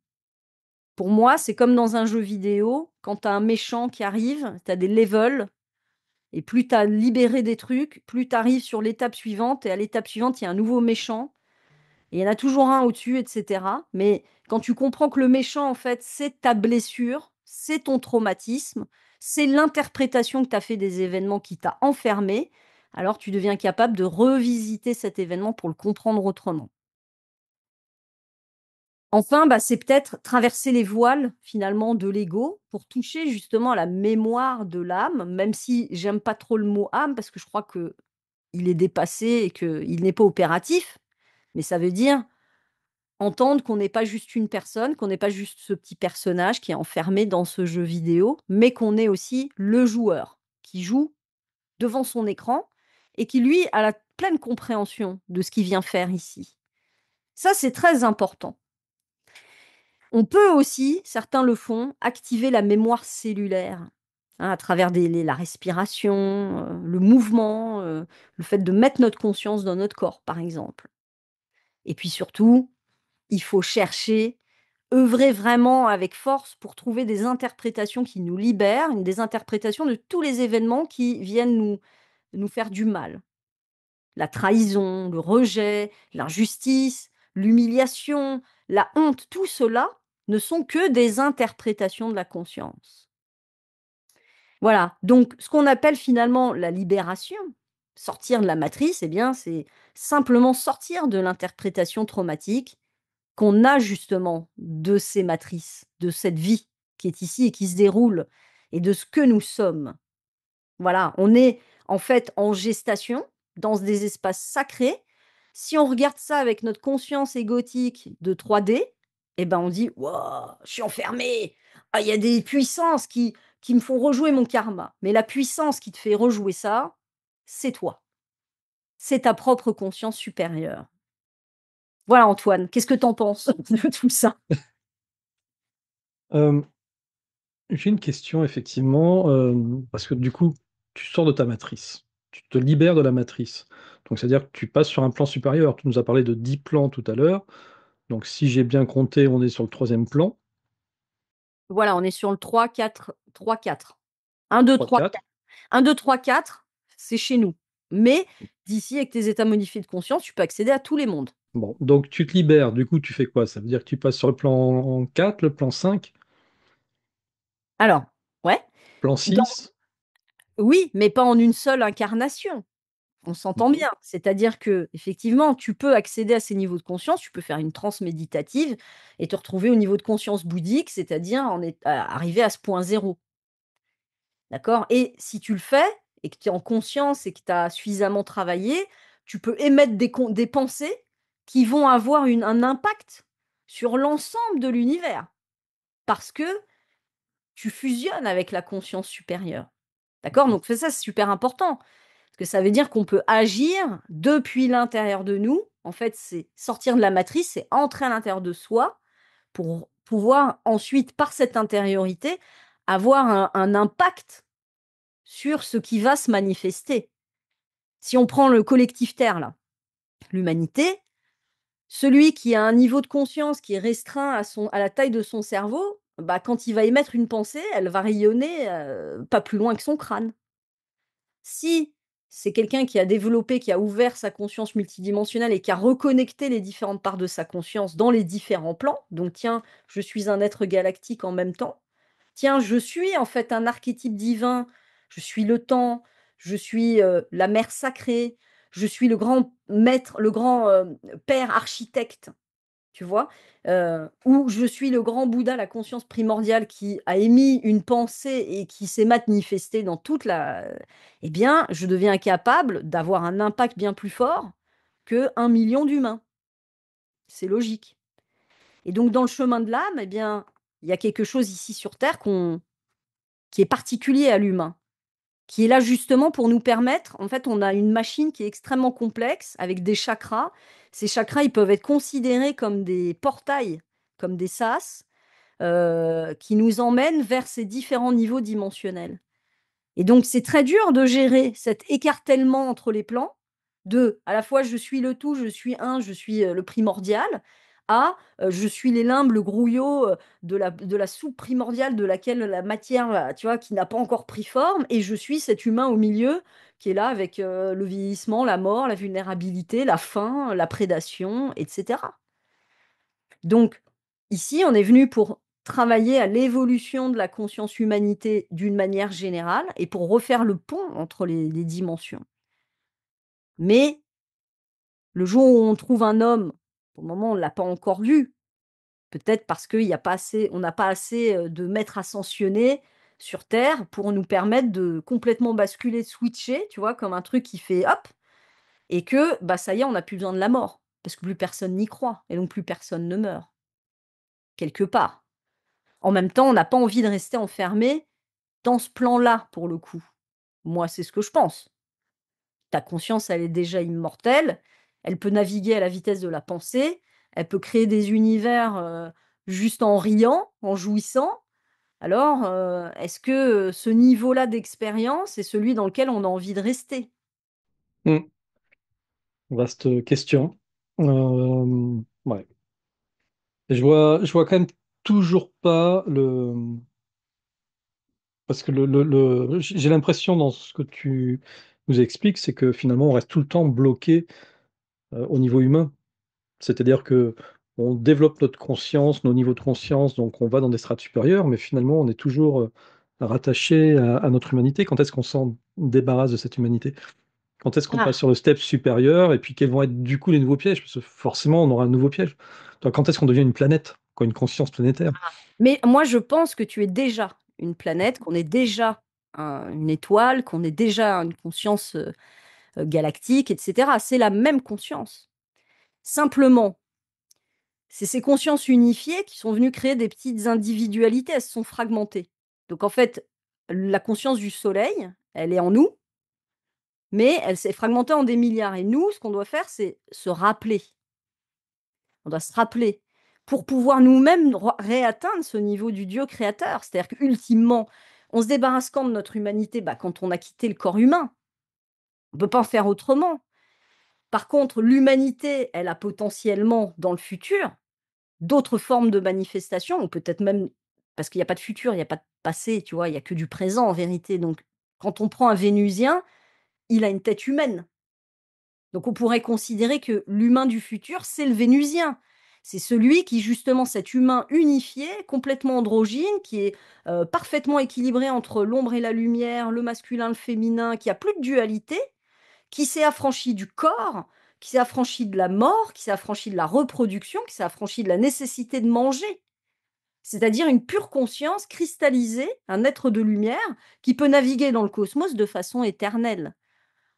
Pour moi, c'est comme dans un jeu vidéo, quand tu as un méchant qui arrive, tu as des levels et plus tu as libéré des trucs, plus tu arrives sur l'étape suivante et à l'étape suivante, il y a un nouveau méchant et il y en a toujours un au-dessus et cetera. Mais quand tu comprends que le méchant, en fait, c'est ta blessure, c'est ton traumatisme, c'est l'interprétation que tu as fait des événements qui t'a enfermé, alors tu deviens capable de revisiter cet événement pour le comprendre autrement. Enfin, bah, c'est peut-être traverser les voiles finalement de l'ego pour toucher justement à la mémoire de l'âme, même si j'aime pas trop le mot âme parce que je crois que il est dépassé et qu'il n'est pas opératif. Mais ça veut dire entendre qu'on n'est pas juste une personne, qu'on n'est pas juste ce petit personnage qui est enfermé dans ce jeu vidéo, mais qu'on est aussi le joueur qui joue devant son écran et qui lui a la pleine compréhension de ce qu'il vient faire ici. Ça, c'est très important. On peut aussi, certains le font, activer la mémoire cellulaire, hein, à travers la respiration, le mouvement, le fait de mettre notre conscience dans notre corps, par exemple. Et puis surtout, il faut chercher, œuvrer vraiment avec force pour trouver des interprétations qui nous libèrent, des interprétations de tous les événements qui viennent nous faire du mal. La trahison, le rejet, l'injustice, l'humiliation, la honte, tout cela ne sont que des interprétations de la conscience. Voilà, donc ce qu'on appelle finalement la libération, sortir de la matrice, eh bien, c'est simplement sortir de l'interprétation traumatique qu'on a justement de ces matrices, de cette vie qui est ici et qui se déroule et de ce que nous sommes. Voilà, on est en fait en gestation dans des espaces sacrés. Si on regarde ça avec notre conscience égotique de 3D, eh ben, on dit: «Waouh, je suis enfermé. Ah, il y a des puissances qui me font rejouer mon karma». Mais la puissance qui te fait rejouer ça, c'est toi. C'est ta propre conscience supérieure. Voilà Antoine, qu'est-ce que tu en penses de tout ça? Hem, j'ai une question effectivement, parce que du coup, tu sors de ta matrice. Tu te libères de la matrice. Donc c'est-à-dire que tu passes sur un plan supérieur. Tu nous as parlé de 10 plans tout à l'heure. Donc si j'ai bien compté, on est sur le troisième plan. Voilà, on est sur le 3-4-3-4. 1-2-3-4. 3-4. 1-2-3-4, c'est chez nous. Mais d'ici, avec tes états modifiés de conscience, tu peux accéder à tous les mondes. Bon, donc tu te libères. Du coup, tu fais quoi? Ça veut dire que tu passes sur le plan 4, le plan 5, Alors, ouais, plan dans 6. oui, mais pas en une seule incarnation. On s'entend Mhm. bien. C'est-à-dire que effectivement, tu peux accéder à ces niveaux de conscience, tu peux faire une transe méditative et te retrouver au niveau de conscience bouddhique, c'est-à-dire arriver à ce point zéro. D'accord? Et si tu le fais et que tu es en conscience et que tu as suffisamment travaillé, tu peux émettre des pensées qui vont avoir un impact sur l'ensemble de l'univers parce que tu fusionnes avec la conscience supérieure. D'accord? Donc ça, c'est super important parce que ça veut dire qu'on peut agir depuis l'intérieur de nous. En fait, c'est sortir de la matrice, c'est entrer à l'intérieur de soi pour pouvoir ensuite, par cette intériorité, avoir un impact sur ce qui va se manifester. Si on prend le collectif Terre, là, l'humanité, celui qui a un niveau de conscience qui est restreint à la taille de son cerveau, bah, quand il va émettre une pensée, elle va rayonner pas plus loin que son crâne. Si c'est quelqu'un qui a développé, qui a ouvert sa conscience multidimensionnelle et qui a reconnecté les différentes parts de sa conscience dans les différents plans, donc tiens, je suis un être galactique en même temps, tiens, je suis en fait un archétype divin, je suis le temps, je suis la mère sacrée, je suis le grand maître, le grand père architecte, tu vois? Ou je suis le grand Bouddha, la conscience primordiale qui a émis une pensée et qui s'est manifestée dans toute la eh bien, je deviens capable d'avoir un impact bien plus fort que 1 million d'humains. C'est logique. Et donc dans le chemin de l'âme, eh bien, il y a quelque chose ici sur terre qui est particulier à l'humain. qui est là justement pour nous permettre, en fait, on a une machine qui est extrêmement complexe avec des chakras. Ces chakras, ils peuvent être considérés comme des portails, comme des sas, qui nous emmènent vers ces différents niveaux dimensionnels. Et donc, c'est très dur de gérer cet écartèlement entre les plans, de à la fois je suis le tout, je suis un, je suis le primordial, à je suis les limbes, le grouillot de la soupe primordiale de laquelle la matière, tu vois, qui n'a pas encore pris forme, et je suis cet humain au milieu qui est là avec le vieillissement, la mort, la vulnérabilité, la faim, la prédation, etc. Donc, ici, on est venu pour travailler à l'évolution de la conscience humanité d'une manière générale et pour refaire le pont entre les dimensions. Mais le jour où on trouve un homme, pour le moment, on ne l'a pas encore vu, peut-être parce qu'il y a pas assez, on n'a pas assez de maîtres ascensionnés sur Terre pour nous permettre de complètement basculer, de switcher, tu vois, comme un truc qui fait hop, et que bah, ça y est, on n'a plus besoin de la mort, parce que plus personne n'y croit, et donc plus personne ne meurt, quelque part. En même temps, on n'a pas envie de rester enfermé dans ce plan-là, pour le coup. Moi, c'est ce que je pense. Ta conscience, elle est déjà immortelle, elle peut naviguer à la vitesse de la pensée, elle peut créer des univers, juste en riant, en jouissant. Alors, est-ce que, ce niveau-là d'expérience est celui dans lequel on a envie de rester? Hmm. Vaste question. Ouais. Et je vois quand même toujours pas le. Parce que j'ai l'impression dans ce que tu nous expliques, c'est que finalement, on reste tout le temps bloqué au niveau humain. C'est-à-dire que on développe notre conscience, nos niveaux de conscience, donc on va dans des strates supérieures, mais finalement, on est toujours rattaché à notre humanité. Quand est-ce qu'on s'en débarrasse de cette humanité? Quand est-ce qu'on passe Ah! sur le step supérieur? Et puis, quels vont être du coup les nouveaux pièges? Parce que forcément, on aura un nouveau piège. Donc, quand est-ce qu'on devient une planète, quoi, une conscience planétaire? Mais moi, je pense que tu es déjà une planète, qu'on est déjà une étoile, qu'on est déjà une conscience, galactique et cetera. C'est la même conscience. Simplement, c'est ces consciences unifiées qui sont venues créer des petites individualités, elles se sont fragmentées. Donc en fait, la conscience du soleil, elle est en nous, mais elle s'est fragmentée en des milliards et nous, ce qu'on doit faire, c'est se rappeler. On doit se rappeler pour pouvoir nous-mêmes réatteindre ce niveau du Dieu créateur. C'est-à-dire qu'ultimement, on se débarrasse quand de notre humanité? Bah, quand on a quitté le corps humain. On ne peut pas en faire autrement. Par contre, l'humanité, elle a potentiellement, dans le futur, d'autres formes de manifestations ou peut-être même parce qu'il y a pas de futur, il y a pas de passé, tu vois? Il y a que du présent en vérité, donc quand on prend un Vénusien, il a une tête humaine. Donc on pourrait considérer que l'humain du futur, c'est le Vénusien. C'est celui qui justement cet humain unifié, complètement androgyne, qui est, parfaitement équilibré entre l'ombre et la lumière, le masculin, le féminin, qui a plus de dualité, qui s'est affranchi du corps, qui s'est affranchi de la mort, qui s'est affranchi de la reproduction, qui s'est affranchi de la nécessité de manger. C'est-à-dire une pure conscience cristallisée, un être de lumière qui peut naviguer dans le cosmos de façon éternelle.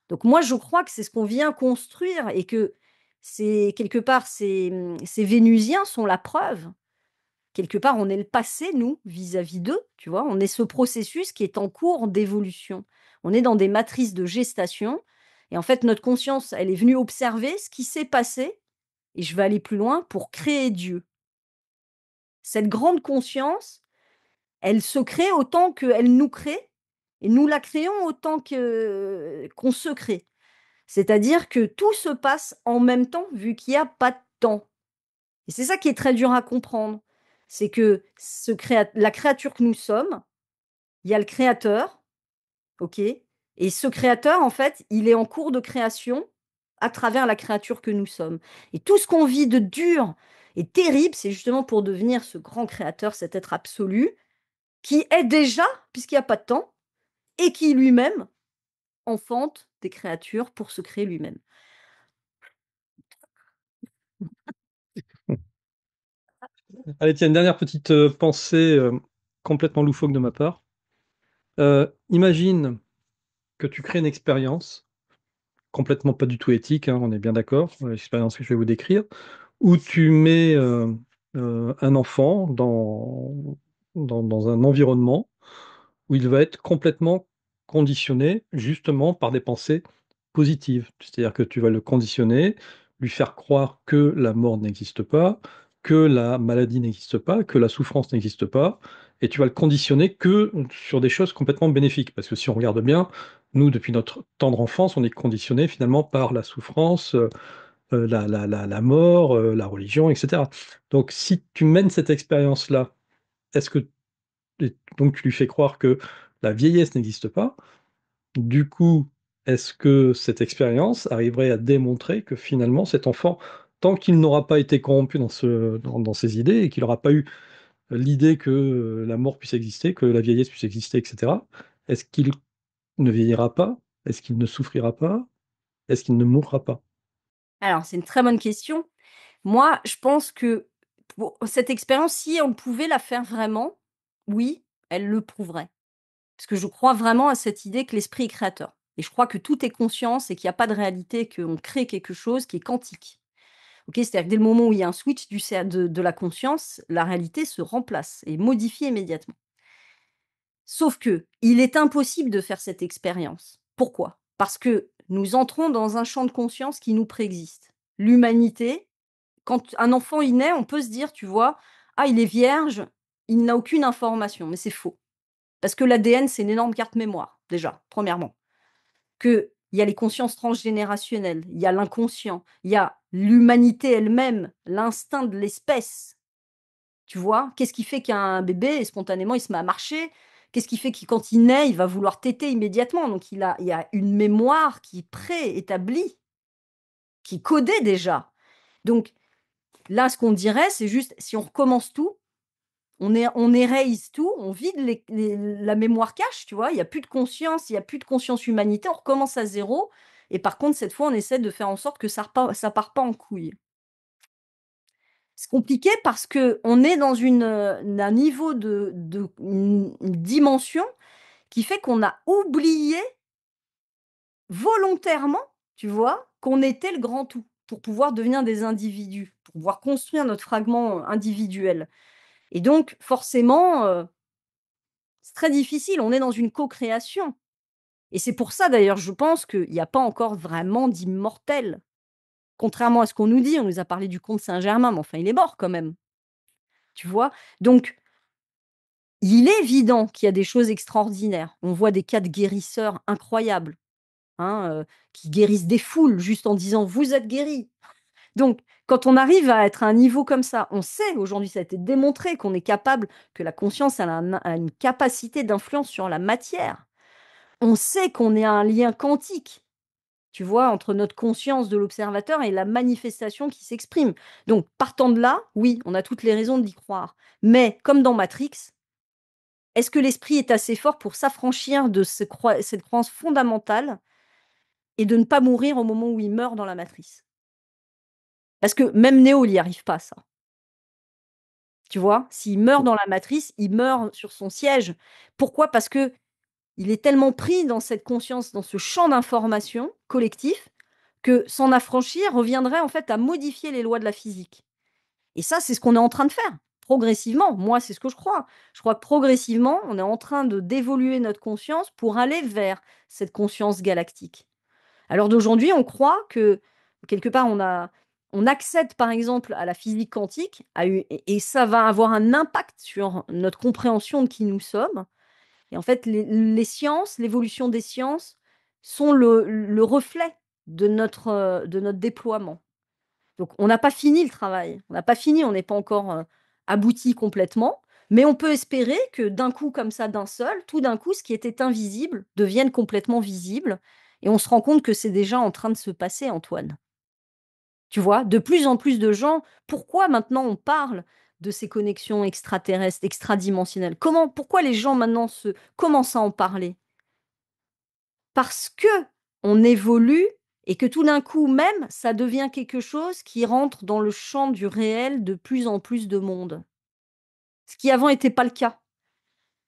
Donc moi, je crois que c'est ce qu'on vient construire et que c'est quelque part ces Vénusiens sont la preuve. Quelque part, on est le passé, nous, vis-à-vis d'eux, tu vois? On est ce processus qui est en cours d'évolution. On est dans des matrices de gestation et en fait, notre conscience, elle est venue observer ce qui s'est passé et je vais aller plus loin, pour créer Dieu. Cette grande conscience, elle se crée autant qu'elle nous crée et nous la créons autant que qu'on se crée. C'est-à-dire que tout se passe en même temps, vu qu'il y a pas de temps. Et c'est ça qui est très dur à comprendre. C'est que la créature que nous sommes, il y a le créateur, OK? Et ce créateur, en fait, il est en cours de création à travers la créature que nous sommes. Et tout ce qu'on vit de dur et terrible, c'est justement pour devenir ce grand créateur, cet être absolu, qui est déjà, puisqu'il y a pas de temps, et qui lui-même enfante des créatures pour se créer lui-même. Allez, tiens, une dernière petite pensée complètement loufoque de ma part. Imagine que tu crées une expérience complètement pas du tout éthique, hein, on est bien d'accord, l'expérience que je vais vous décrire, où tu mets un enfant dans un environnement où il va être complètement conditionner justement par des pensées positives. C'est-à-dire que tu vas le conditionner, lui faire croire que la mort n'existe pas, que la maladie n'existe pas, que la souffrance n'existe pas, et tu vas le conditionner que sur des choses complètement bénéfiques. Parce que si on regarde bien, nous, depuis notre tendre enfance, on est conditionné finalement par la souffrance, la mort, la religion, etc. Donc si tu mènes cette expérience-là, est-ce que et donc tu lui fais croire que la vieillesse n'existe pas? Du coup, est-ce que cette expérience arriverait à démontrer que finalement cet enfant, tant qu'il n'aura pas été corrompu dans ses idées et qu'il n'aura pas eu l'idée que la mort puisse exister, que la vieillesse puisse exister, etc., est-ce qu'il ne vieillira pas? Est-ce qu'il ne souffrira pas? Est-ce qu'il ne mourra pas? Alors, c'est une très bonne question. Moi, je pense que pour cette expérience, si on pouvait la faire vraiment, oui, elle le prouverait. Parce que je crois vraiment à cette idée que l'esprit est créateur. Et je crois que tout est conscience et qu'il n'y a pas de réalité, qu'on crée quelque chose qui est quantique. OK? C'est-à-dire que dès le moment où il y a un switch de la conscience, la réalité se remplace et modifie immédiatement. Sauf que, il est impossible de faire cette expérience. Pourquoi? Parce que nous entrons dans un champ de conscience qui nous préexiste. L'humanité, quand un enfant il naît, on peut se dire, tu vois: «Ah, il est vierge, il n'a aucune information», mais c'est faux. Parce que l'ADN, c'est une énorme carte mémoire, déjà, premièrement. Qu'il y a les consciences transgénérationnelles, il y a l'inconscient, il y a l'humanité elle-même, l'instinct de l'espèce. Tu vois? Qu'est-ce qui fait qu'un bébé, spontanément, il se met à marcher? Qu'est-ce qui fait que quand il naît, il va vouloir téter immédiatement? Donc il y a une mémoire qui est préétablie, qui est codée déjà. Donc là, ce qu'on dirait, c'est juste si on recommence tout, on érase tout, on vide la mémoire cache, tu vois? Il y a plus de conscience, il y a plus de conscience humanité, on recommence à zéro. Et par contre, cette fois, on essaie de faire en sorte que ça part pas en couille. C'est compliqué parce qu'on est dans un niveau de une dimension qui fait qu'on a oublié volontairement, tu vois, qu'on était le grand tout, pour pouvoir devenir des individus, pour pouvoir construire notre fragment individuel. Et donc forcément, c'est très difficile, on est dans une co-création. Et c'est pour ça d'ailleurs, je pense qu'il y a pas encore vraiment d'immortel. Contrairement à ce qu'on nous dit, on nous a parlé du comte Saint-Germain, mais enfin il est mort quand même, tu vois? Donc il est évident qu'il y a des choses extraordinaires. On voit des cas de guérisseurs incroyables, hein, qui guérissent des foules juste en disant: «Vous êtes guéris». Donc quand on arrive à être à un niveau comme ça, on sait aujourd'hui, ça a été démontré qu'on est capable, que la conscience elle a une capacité d'influence sur la matière. On sait qu'on est à un lien quantique, tu vois, entre notre conscience de l'observateur et la manifestation qui s'exprime. Donc partant de là, oui, on a toutes les raisons d'y croire. Mais comme dans Matrix, est-ce que l'esprit est assez fort pour s'affranchir de cette croyance fondamentale et de ne pas mourir au moment où il meurt dans la matrice? Parce que même Neo, il n'y arrive pas à ça. Tu vois? S'il meurt dans la matrice, il meurt sur son siège. Pourquoi? Parce qu'il est tellement pris dans cette conscience, dans ce champ d'information collectif, que s'en affranchir reviendrait en fait à modifier les lois de la physique. Et ça, c'est ce qu'on est en train de faire, progressivement. Moi, c'est ce que je crois. Je crois que progressivement, on est en train d'évoluer notre conscience pour aller vers cette conscience galactique. À l'heure d'aujourd'hui, on croit que, quelque part, on accède, par exemple, à la physique quantique, et ça va avoir un impact sur notre compréhension de qui nous sommes. Et en fait, les sciences, l'évolution des sciences sont le reflet de notre déploiement. Donc on n'a pas fini le travail, on n'a pas fini, on n'est pas encore, abouti complètement, mais on peut espérer que d'un coup comme ça, d'un seul, tout d'un coup, ce qui était invisible devienne complètement visible et on se rend compte que c'est déjà en train de se passer, Antoine. Tu vois? De plus en plus de gens, pourquoi maintenant on parle de ces connexions extraterrestres, extradimensionnelles? Pourquoi les gens maintenant commencent à en parler? Parce que on évolue et que tout d'un coup même, ça devient quelque chose qui rentre dans le champ du réel de plus en plus de monde. Ce qui avant était pas le cas.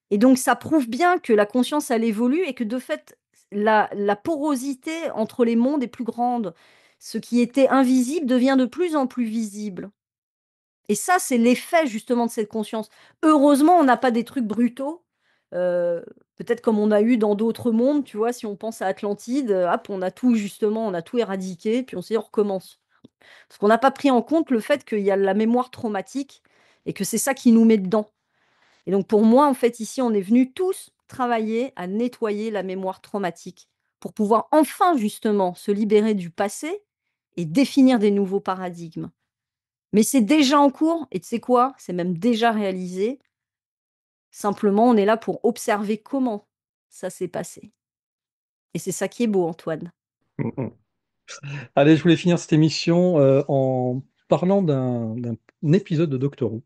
Et donc ça prouve bien que la conscience, elle évolue et que de fait, la porosité entre les mondes est plus grande. Ce qui était invisible devient de plus en plus visible. Et ça, c'est l'effet justement de cette conscience. Heureusement, on n'a pas des trucs brutaux, heu, peut-être comme on a eu dans d'autres mondes, tu vois? Si on pense à Atlantide, hop, on a tout justement, on a tout éradiqué, puis on s'est dit: «On recommence». Parce qu'on n'a pas pris en compte le fait qu'il y a la mémoire traumatique et que c'est ça qui nous met dedans. Et donc pour moi, en fait, ici, on est venus tous travailler à nettoyer la mémoire traumatique pour pouvoir enfin, justement, se libérer du passé et définir des nouveaux paradigmes. Mais c'est déjà en cours et tu sais quoi? C'est même déjà réalisé. Simplement, on est là pour observer comment ça s'est passé et c'est ça qui est beau, Antoine. Mm, mm. Allez, je voulais finir cette émission en parlant d'un épisode de Doctor Who,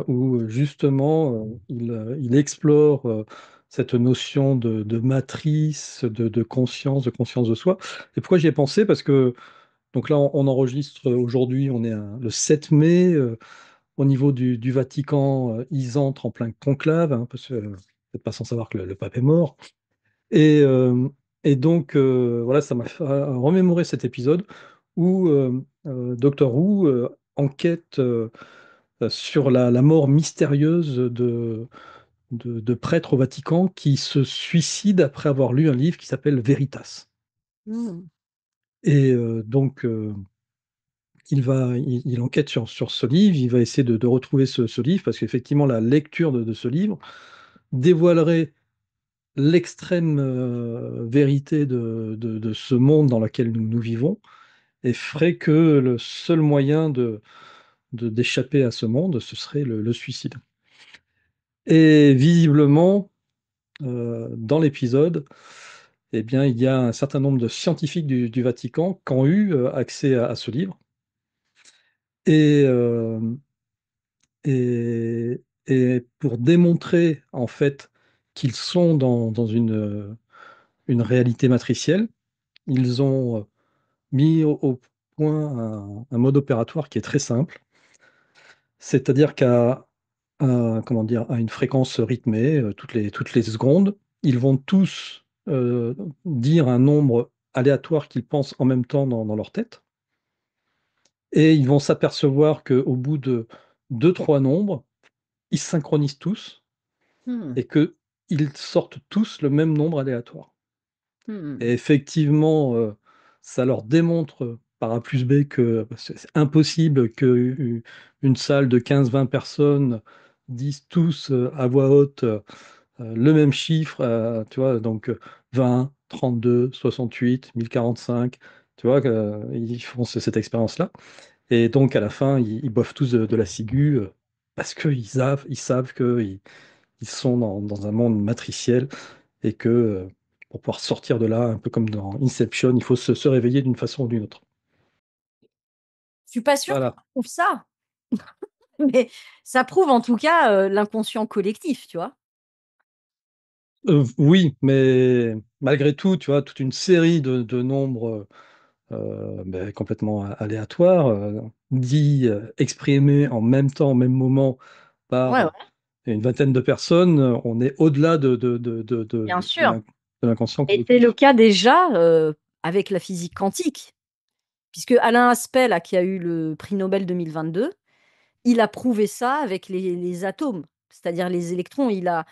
où justement il explore cette notion de matrice, de conscience de soi. Et pourquoi j'y ai pensé? Parce que donc là, on enregistre aujourd'hui, on est le 7 mai, au niveau du Vatican, ils entrent en plein conclave, hein, parce que vous n'êtes pas sans savoir que le pape est mort. Et, euh, et donc, voilà, ça m'a fait remémorer cet épisode où Doctor Who enquête sur la mort mystérieuse de prêtres au Vatican qui se suicident après avoir lu un livre qui s'appelle Veritas. Mmh. Et donc, il enquête sur ce livre, il va essayer de retrouver ce livre, parce qu'effectivement, la lecture de ce livre dévoilerait l'extrême vérité de ce monde dans lequel nous vivons, et ferait que le seul moyen d'échapper à ce monde, ce serait le suicide. Et visiblement, dans l'épisode, eh bien, il y a un certain nombre de scientifiques du Vatican qui ont eu accès à ce livre. Et, et pour démontrer en fait qu'ils sont dans une réalité matricielle, ils ont mis au point un mode opératoire qui est très simple, c'est-à-dire comment dire, à une fréquence rythmée, toutes les secondes, ils vont tous dire un nombre aléatoire qu'ils pensent en même temps dans leur tête, et ils vont s'apercevoir qu'au bout de deux, trois nombres, ils se synchronisent tous Mmh. et qu'ils sortent tous le même nombre aléatoire. Mmh. Et effectivement, ça leur démontre par A plus B que c'est impossible qu'une salle de 15-20 personnes disent tous à voix haute le même chiffre, tu vois, donc 20, 32, 68, 1045, tu vois, ils font cette expérience-là. Et donc à la fin, ils boivent tous de la ciguë parce qu'ils savent qu'ils sont dans un monde matriciel, et que pour pouvoir sortir de là, un peu comme dans Inception, il faut se réveiller d'une façon ou d'une autre. Je suis pas sûre que Voilà. ça prouve ça, mais ça prouve en tout cas, l'inconscient collectif, tu vois? Oui, mais malgré tout, tu vois, toute une série de nombres ben, complètement aléatoires, dits exprimés en même temps, au même moment, Ouais, par ouais, une vingtaine de personnes, on est au-delà bien sûr. de l'inconscient Et c'est le collectif. cas déjà, avec la physique quantique, puisque Alain Aspect là, qui a eu le prix Nobel 2022, il a prouvé ça avec les atomes, c'est-à-dire les électrons. Il a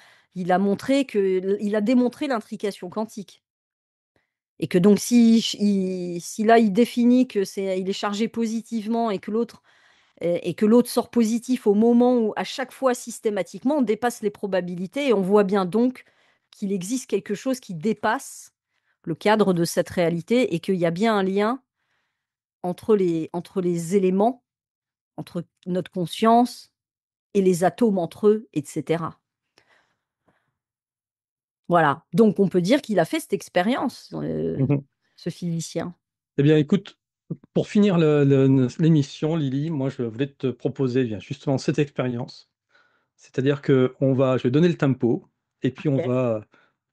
démontré l'intrication quantique et que donc si là, il définit que il est chargé positivement et que l'autre sort positif au moment où, à chaque fois, systématiquement, on dépasse les probabilités et on voit bien donc qu'il existe quelque chose qui dépasse le cadre de cette réalité et qu'il y a bien un lien entre les éléments, entre notre conscience et les atomes entre eux, et cetera. Voilà, donc on peut dire qu'il a fait cette expérience, Mhm. ce physicien. Eh bien, écoute, pour finir l'émission, Lily, moi, je voulais te proposer bien, justement cette expérience. C'est-à-dire que je vais donner le tempo, et puis on OK. va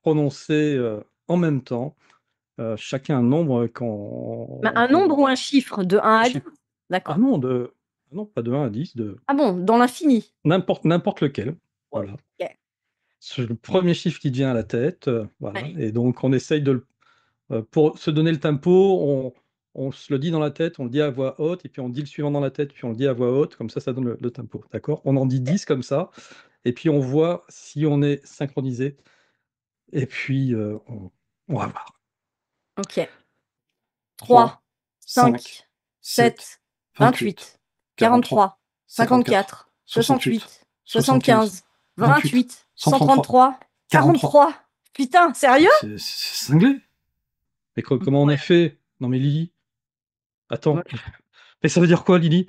prononcer en même temps chacun un nombre Mais un nombre ou un chiffre de 1 un à 10? chiffre. Ah D'accord. non, ah non, pas de 1 à 10, de Ah bon, dans l'infini? n'importe lequel. Wow, Voilà. OK. C'est le premier chiffre qui te vient à la tête. Voilà. Allez. Et donc, on essaye pour se donner le tempo, on se le dit dans la tête, on le dit à voix haute, et puis on dit le suivant dans la tête, puis on le dit à voix haute, comme ça donne le tempo. D'accord? On en dit 10 comme ça. et puis on voit si on est synchronisé, et puis on va voir. OK. 3, 3, 5, 5, 7, 7, 28, 28, 43, 43, 54, 54, 68, 68, 75, 75, 28, 28, 133, 133, 43. 43. Putain, sérieux? C'est cinglé. Mais comment on a Incroyable. fait? Non mais Lily, Ouais. attends. Mais ça veut dire quoi, Lily?